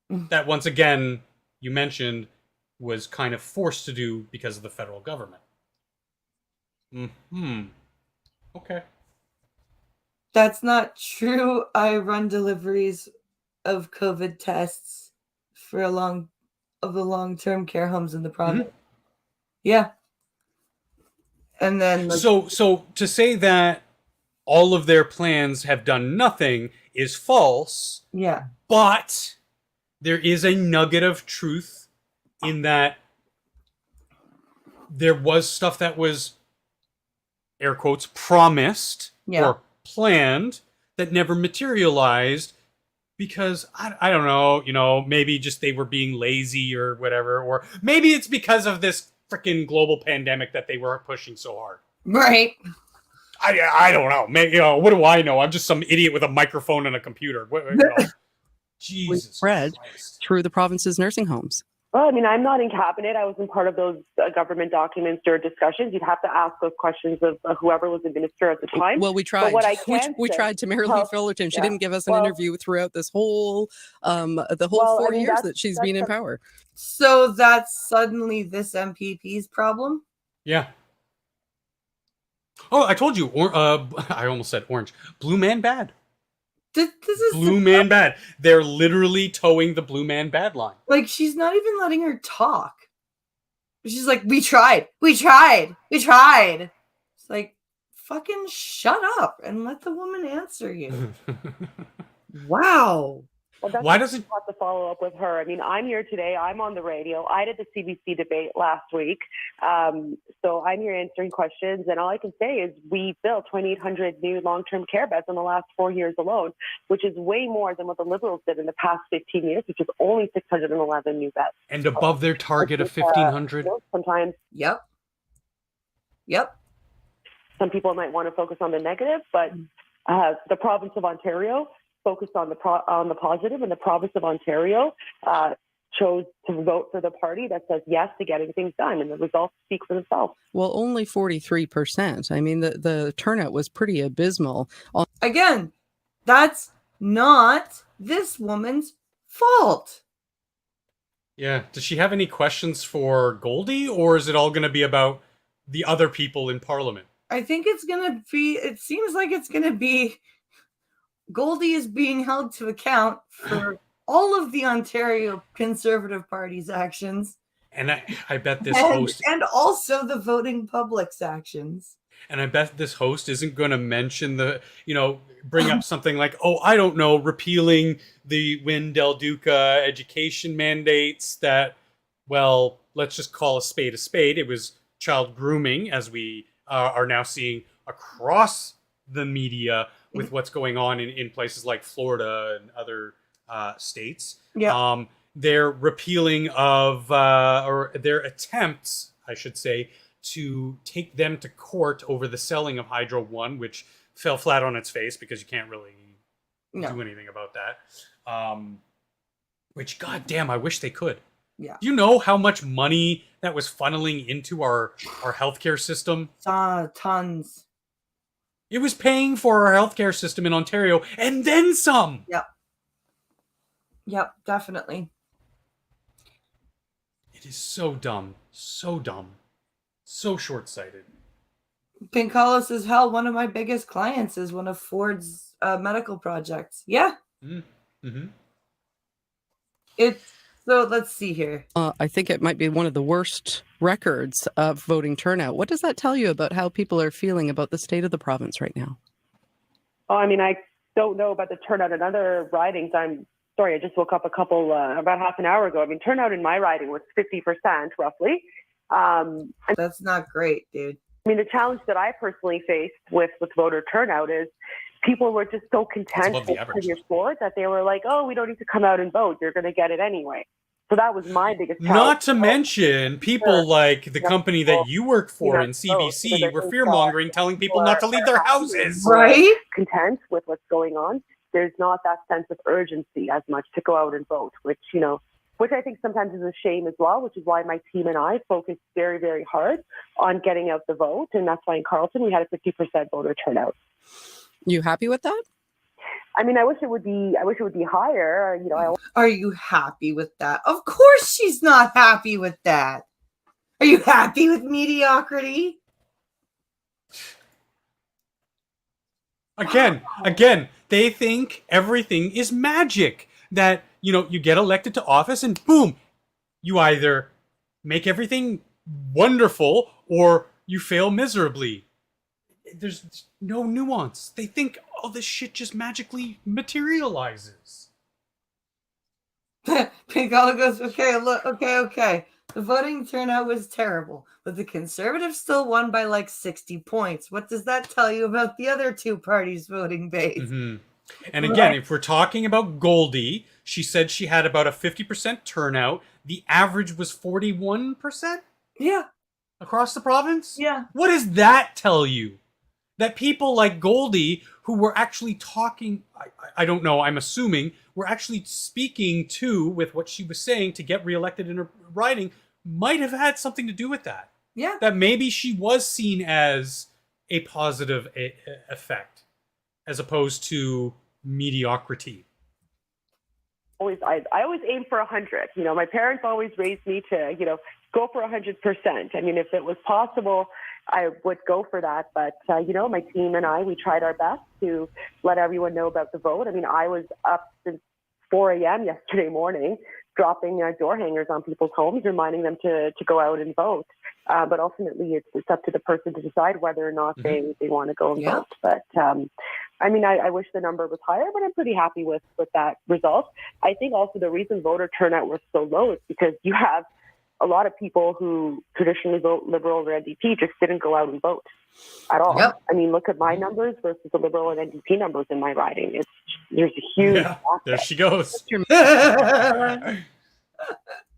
That, once again, you mentioned, was kind of forced to do because of the federal government. Okay. That's not true. I run deliveries of COVID tests for the long-term care homes in the province. Yeah. And then so to say that all of their plans have done nothing is false. Yeah. But there is a nugget of truth in that there was stuff that was, air quotes, promised or planned that never materialized because, I don't know, maybe just they were being lazy or whatever, or maybe it's because of this freaking global pandemic that they were pushing so hard. Right. I don't know. Maybe, what do I know? I'm just some idiot with a microphone and a computer. Jesus spread through the province's nursing homes. Well, I mean, I'm not in cabinet. I wasn't part of those government documents or discussions. You'd have to ask those questions of whoever was the minister at the time. Well, we tried. But what I can we tried to Mary-Lee Fullerton. She didn't give us an interview throughout this whole the whole 4 years that she's been in power. So that's suddenly this MPP's problem? Yeah. Oh, I told you. I almost said orange. Blue man bad. This is Blue man bad. They're literally towing the blue man bad line. Like, she's not even letting her talk. She's like, we tried. It's like, fucking shut up and let the woman answer you. Wow. Well, that's why doesn't have to follow up with her? I mean, I'm here today. I'm on the radio. I did the CBC debate last week, so I'm here answering questions. And all I can say is we built 2,800 new long-term care beds in the last 4 years alone, which is way more than what the Liberals did in the past 15 years, which is only 611 new beds. And above their target of 1,500. Sometimes. Yep. Some people might want to focus on the negative, but the province of Ontario focused on the positive, and the province of Ontario chose to vote for the party that says yes to getting things done, and the results speak for themselves. Well, only 43%. I mean, the turnout was pretty abysmal. Again, that's not this woman's fault. Yeah. Does she have any questions for Goldie, or is it all going to be about the other people in Parliament? I think it seems like it's going to be Goldie is being held to account for all of the Ontario Conservative Party's actions. And I bet this host... And also the voting public's actions. And I bet this host isn't going to mention bring up something like, oh, I don't know, repealing the Win Del Duca education mandates that, well, let's just call a spade a spade. It was child grooming, as we are now seeing across the media with what's going on in places like Florida and other states. Yeah. Their repealing of, or their attempts, I should say, to take them to court over the selling of Hydro One, which fell flat on its face because you can't really do anything about that. Which, goddamn, I wish they could. Yeah. Do you know how much money that was funneling into our healthcare system? Tons. It was paying for our healthcare system in Ontario and then some. Yep, definitely. It is so dumb. So dumb. So short-sighted. Pink Hollow says, hell, one of my biggest clients is one of Ford's medical projects. Yeah. Mm-hmm. So let's see here. I think it might be one of the worst records of voting turnout. What does that tell you about how people are feeling about the state of the province right now? Oh, I mean, I don't know about the turnout in other ridings. I'm sorry, I just woke up about half an hour ago. I mean, turnout in my riding was 50% roughly. That's not great, dude. I mean, the challenge that I personally faced with voter turnout is people were just so content with your sport that they were like, oh, we don't need to come out and vote. You're going to get it anyway. So that was my biggest challenge. Not to mention people like the company that you work for in CBC were fear-mongering, telling people not to leave their houses. Right? Content with what's going on. There's not that sense of urgency as much to go out and vote, which I think sometimes is a shame as well, which is why my team and I focused very, very hard on getting out the vote. And that's why in Carleton, we had a 50% voter turnout. You happy with that? I mean, I wish it would be higher. Are you happy with that? Of course she's not happy with that. Are you happy with mediocrity? Again, they think everything is magic. That, you get elected to office and boom, you either make everything wonderful or you fail miserably. There's no nuance. They think all this shit just magically materializes. Pink Hollow goes, okay. The voting turnout was terrible, but the Conservatives still won by like 60 points. What does that tell you about the other two parties' voting base? Mm-hmm. And again, if we're talking about Goldie, she said she had about a 50% turnout. The average was 41%? Yeah. Across the province? Yeah. What does that tell you? That people like Goldie, who were actually talking, I don't know, I'm assuming, were actually speaking with what she was saying to get reelected in her riding, might have had something to do with that. Yeah. That maybe she was seen as a positive effect, as opposed to mediocrity. I always aim for 100. My parents always raised me to, go for 100%. I mean, if it was possible, I would go for that. But, my team and I, we tried our best to let everyone know about the vote. I mean, I was up since 4 a.m. yesterday morning, dropping door hangers on people's homes, reminding them to go out and vote. But ultimately, it's up to the person to decide whether or not they want to go and vote. But, I wish the number was higher, but I'm pretty happy with that result. I think also the reason voter turnout was so low is because you have a lot of people who traditionally vote Liberal or NDP just didn't go out and vote at all. Yep. I mean, look at my numbers versus the Liberal and NDP numbers in my riding. There's a huge there she goes.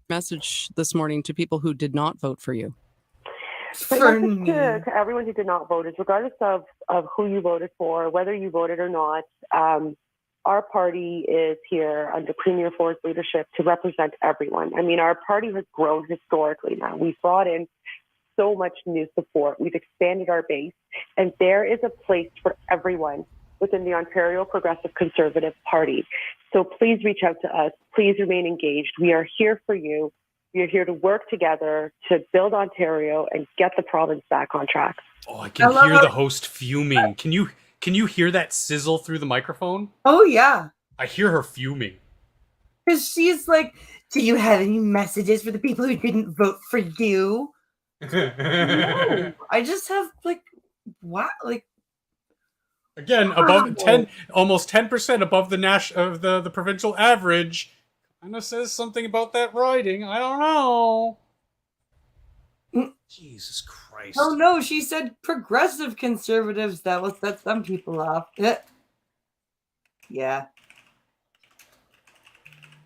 Message this morning to people who did not vote for you. To everyone who did not vote is regardless of who you voted for, whether you voted or not, our party is here under Premier Ford's leadership to represent everyone. I mean, our party has grown historically now. We've brought in so much new support. We've expanded our base, and there is a place for everyone within the Ontario Progressive Conservative Party. So please reach out to us. Please remain engaged. We are here for you. We are here to work together to build Ontario and get the province back on track. Oh, I can hear the host fuming. Can you hear that sizzle through the microphone? Oh, yeah. I hear her fuming. Because she's like, do you have any messages for the people who didn't vote for you? No, I just have like, what? Like, again, above 10, almost 10% above the provincial average. Kind of says something about that riding. I don't know. Jesus Christ. Oh no, she said progressive conservatives. That will set some people off. Yeah.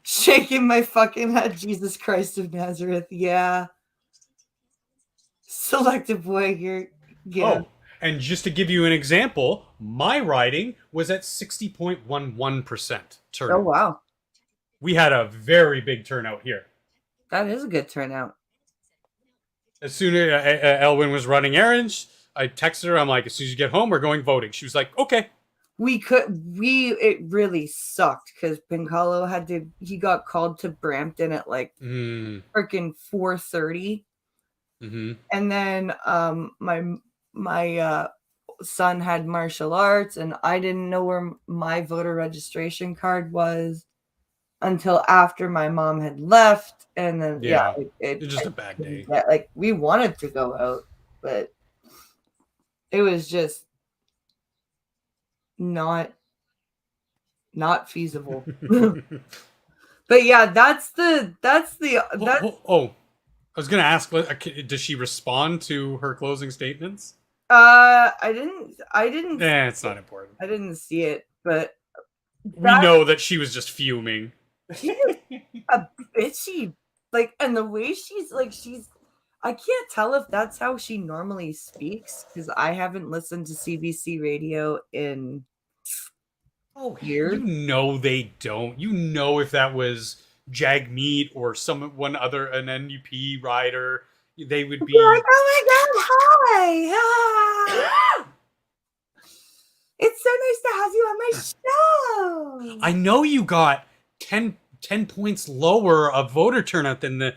Shaking my fucking head, Jesus Christ of Nazareth. Yeah. Selective boy here. Yeah. Oh, and just to give you an example, my riding was at 60.11% turnout. Oh, wow. We had a very big turnout here. That is a good turnout. As soon as Elwyn was running errands, I texted her. I'm like, as soon as you get home, we're going voting. She was like, okay. It really sucked because Pincalo he got called to Brampton at like freaking 4:30. Mm-hmm. And then my son had martial arts, and I didn't know where my voter registration card was until after my mom had left. And then it's just a bad day. Like, we wanted to go out, but it was just not feasible. But yeah, that's I was gonna ask, does she respond to her closing statements? I didn't. Yeah, it's not important. I didn't see it, but we know that she was just fuming. She is a bitchy, like, and the way she's. I can't tell if that's how she normally speaks because I haven't listened to CBC radio in years. You know they don't. You know if that was Jagmeet or an NUP rider, they would be like, oh my god, hi! It's so nice to have you on my show. I know you got 10 points lower of voter turnout than the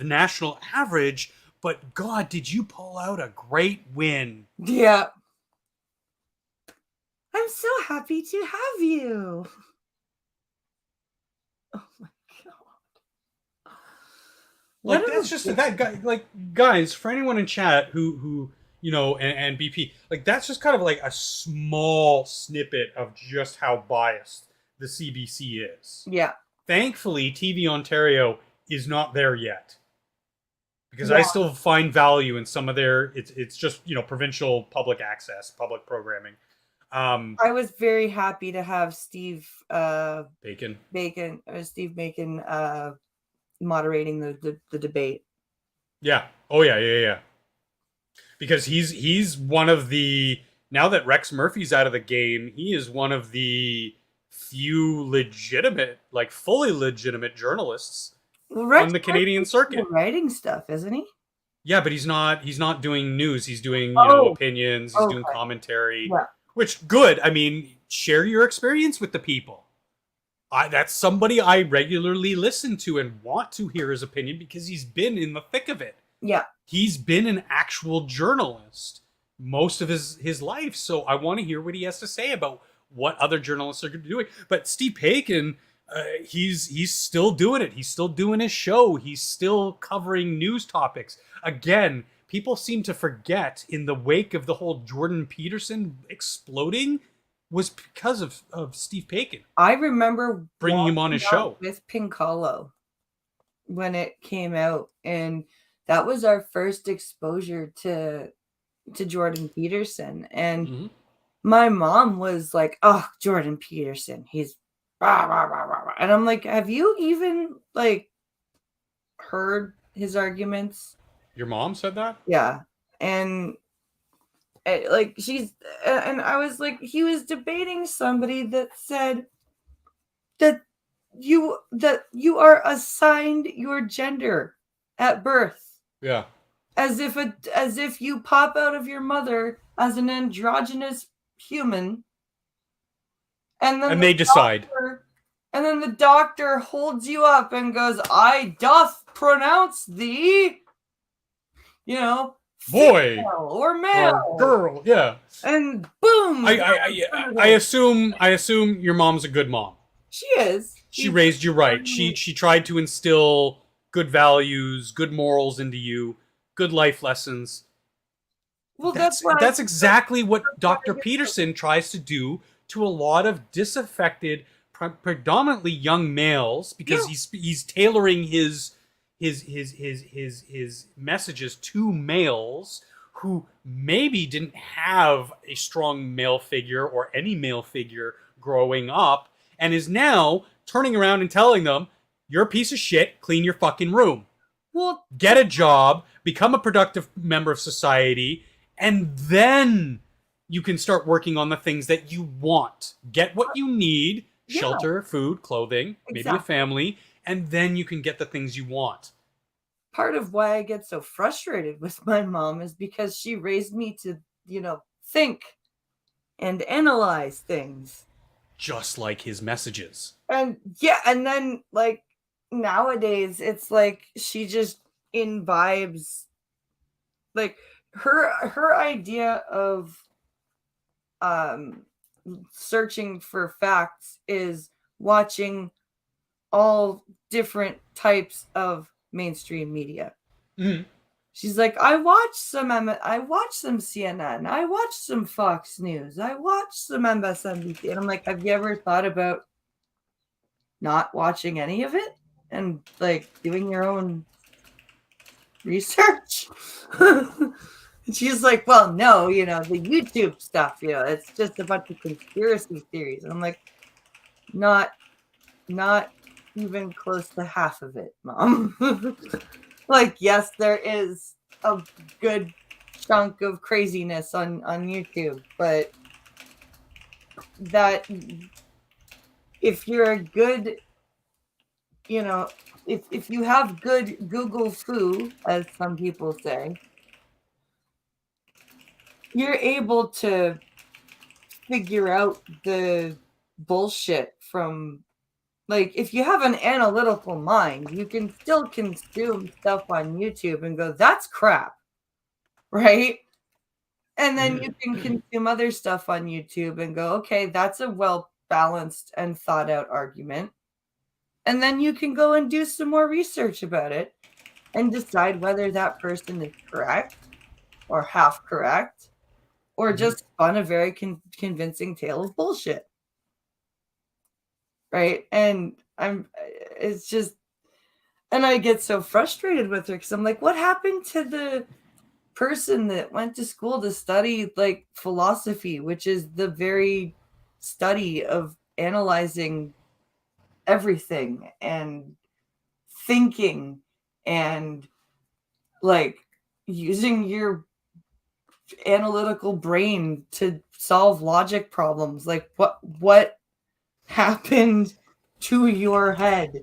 national average, but God, did you pull out a great win? Yeah. I'm so happy to have you. Oh my god! Like, that's just that guy. Like, guys, for anyone in chat who and BP, like, that's just kind of like a small snippet of just how biased the CBC is. Yeah. Thankfully, TV Ontario is not there yet, because I still find value in some of their. It's just provincial public access, public programming. I was very happy to have Steve Bacon moderating the debate. Yeah. Oh yeah. Because he's one of the, now that Rex Murphy's out of the game, he is one of the few legitimate, like fully legitimate journalists on the Canadian circuit. Writing stuff, isn't he? Yeah, but he's not doing news. He's doing opinions. He's doing commentary. Yeah. Which, good. I mean, share your experience with the people. That's somebody I regularly listen to and want to hear his opinion because he's been in the thick of it. Yeah. He's been an actual journalist most of his life. So I want to hear what he has to say about what other journalists are doing. But Steve Paikin, he's still doing it. He's still doing his show. He's still covering news topics. Again, people seem to forget, in the wake of the whole Jordan Peterson exploding, was because of Steve Paikin. I remember bringing him on his show with Pincalo when it came out, and that was our first exposure to Jordan Peterson. And my mom was like, "Oh, Jordan Peterson, he's rah, rah, rah, rah, rah." And I'm like, "Have you even like heard his arguments?" Your mom said that? Yeah. And like she's, and I was like, he was debating somebody that said that you are assigned your gender at birth. Yeah. As if you pop out of your mother as an androgynous human, and then they decide. And then the doctor holds you up and goes, "I doth pronounce thee, boy or male or girl." Yeah. And boom. I assume your mom's a good mom. She is. She raised you right. She tried to instill good values, good morals into you, good life lessons. Well, that's exactly what Dr. Peterson tries to do to a lot of disaffected, predominantly young males, because he's tailoring his messages to males who maybe didn't have a strong male figure or any male figure growing up, and is now turning around and telling them, "You're a piece of shit, clean your fucking room. Well, get a job, become a productive member of society, and then you can start working on the things that you want. Get what you need, shelter, food, clothing, maybe a family, and then you can get the things you want." Part of why I get so frustrated with my mom is because she raised me to, think and analyze things. Just like his messages. And and then like nowadays it's like she just imbibes, like her idea of searching for facts is watching all different types of mainstream media. Mm-hmm. She's like, I watched some CNN, I watched some Fox News, I watched some MSNBC, and I'm like, have you ever thought about not watching any of it and like doing your own research? And she's like, well, no, the YouTube stuff, it's just a bunch of conspiracy theories. And I'm like, not even close to half of it, Mom. Like, yes, there is a good chunk of craziness on YouTube, but that if you're a good, if you have good Google foo, as some people say, you're able to figure out the bullshit from, like, if you have an analytical mind, you can still consume stuff on YouTube and go, that's crap, right? And then you can consume other stuff on YouTube and go, okay, that's a well-balanced and thought-out argument. And then you can go and do some more research about it and decide whether that person is correct or half correct or just spun a very convincing tale of bullshit. Right? And it's just, and I get so frustrated with her because I'm like, what happened to the person that went to school to study like philosophy, which is the very study of analyzing everything and thinking and like using your analytical brain to solve logic problems? Like what happened to your head?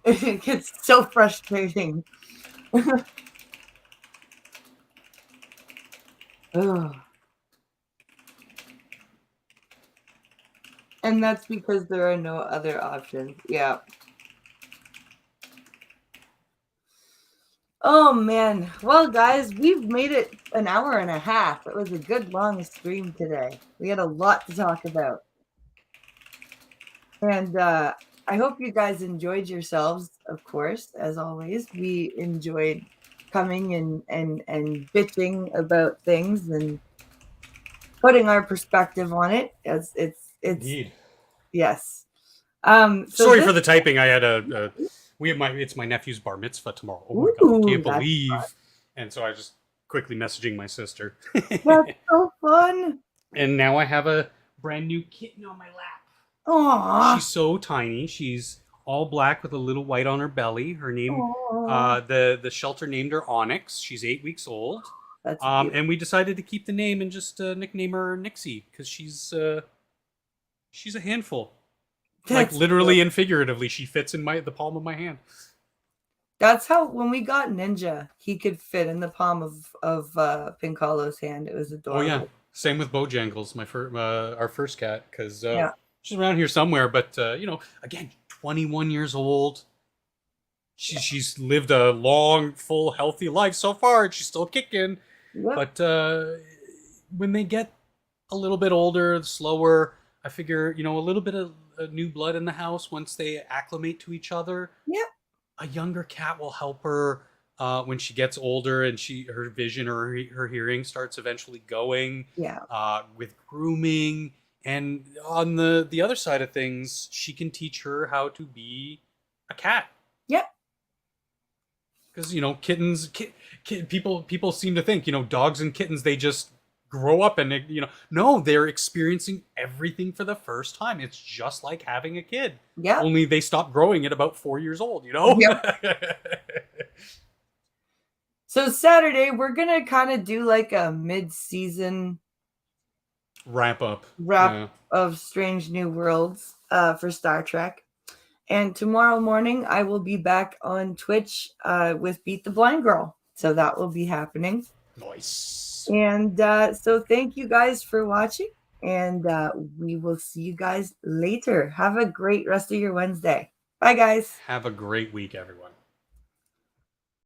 It gets so frustrating. Ugh. And that's because there are no other options. Yeah. Oh man. Well, guys, we've made it an hour and a half. It was a good long stream today. We had a lot to talk about. And I hope you guys enjoyed yourselves, of course, as always. We enjoyed coming and bitching about things and putting our perspective on it. It's Indeed. Yes. Sorry for the typing. I had it's my nephew's bar mitzvah tomorrow. Oh my God, I can't believe. Fun. And so I was just quickly messaging my sister. That's so fun. And now I have a brand new kitten on my lap. Aww. She's so tiny. She's all black with a little white on her belly. Her name, the shelter named her Onyx. She's 8 weeks old. That's beautiful. And we decided to keep the name and just nickname her Nixie because she's a handful. Like literally and figuratively, she fits in the palm of my hand. That's how when we got Ninja, he could fit in the palm of Pincalo's hand. It was adorable. Oh yeah, same with Bojangles, our first cat, because she's around here somewhere. But again, 21 years old. She's lived a long, full, healthy life so far, and she's still kicking. Yep. But when they get a little bit older, slower, I figure a little bit of new blood in the house once they acclimate to each other. Yep. A younger cat will help her when she gets older and her vision or her hearing starts eventually going. Yeah. With grooming, and on the other side of things, she can teach her how to be a cat. Yep. Because kittens, people seem to think dogs and kittens, they just grow up and no, they're experiencing everything for the first time. It's just like having a kid. Yeah. Only they stop growing at about 4 years old. Yep. So Saturday we're gonna kind of do like a mid-season wrap of Strange New Worlds for Star Trek. And tomorrow morning, I will be back on Twitch with Beat the Blind Girl. So that will be happening. Nice. And so thank you guys for watching. And we will see you guys later. Have a great rest of your Wednesday. Bye, guys. Have a great week, everyone.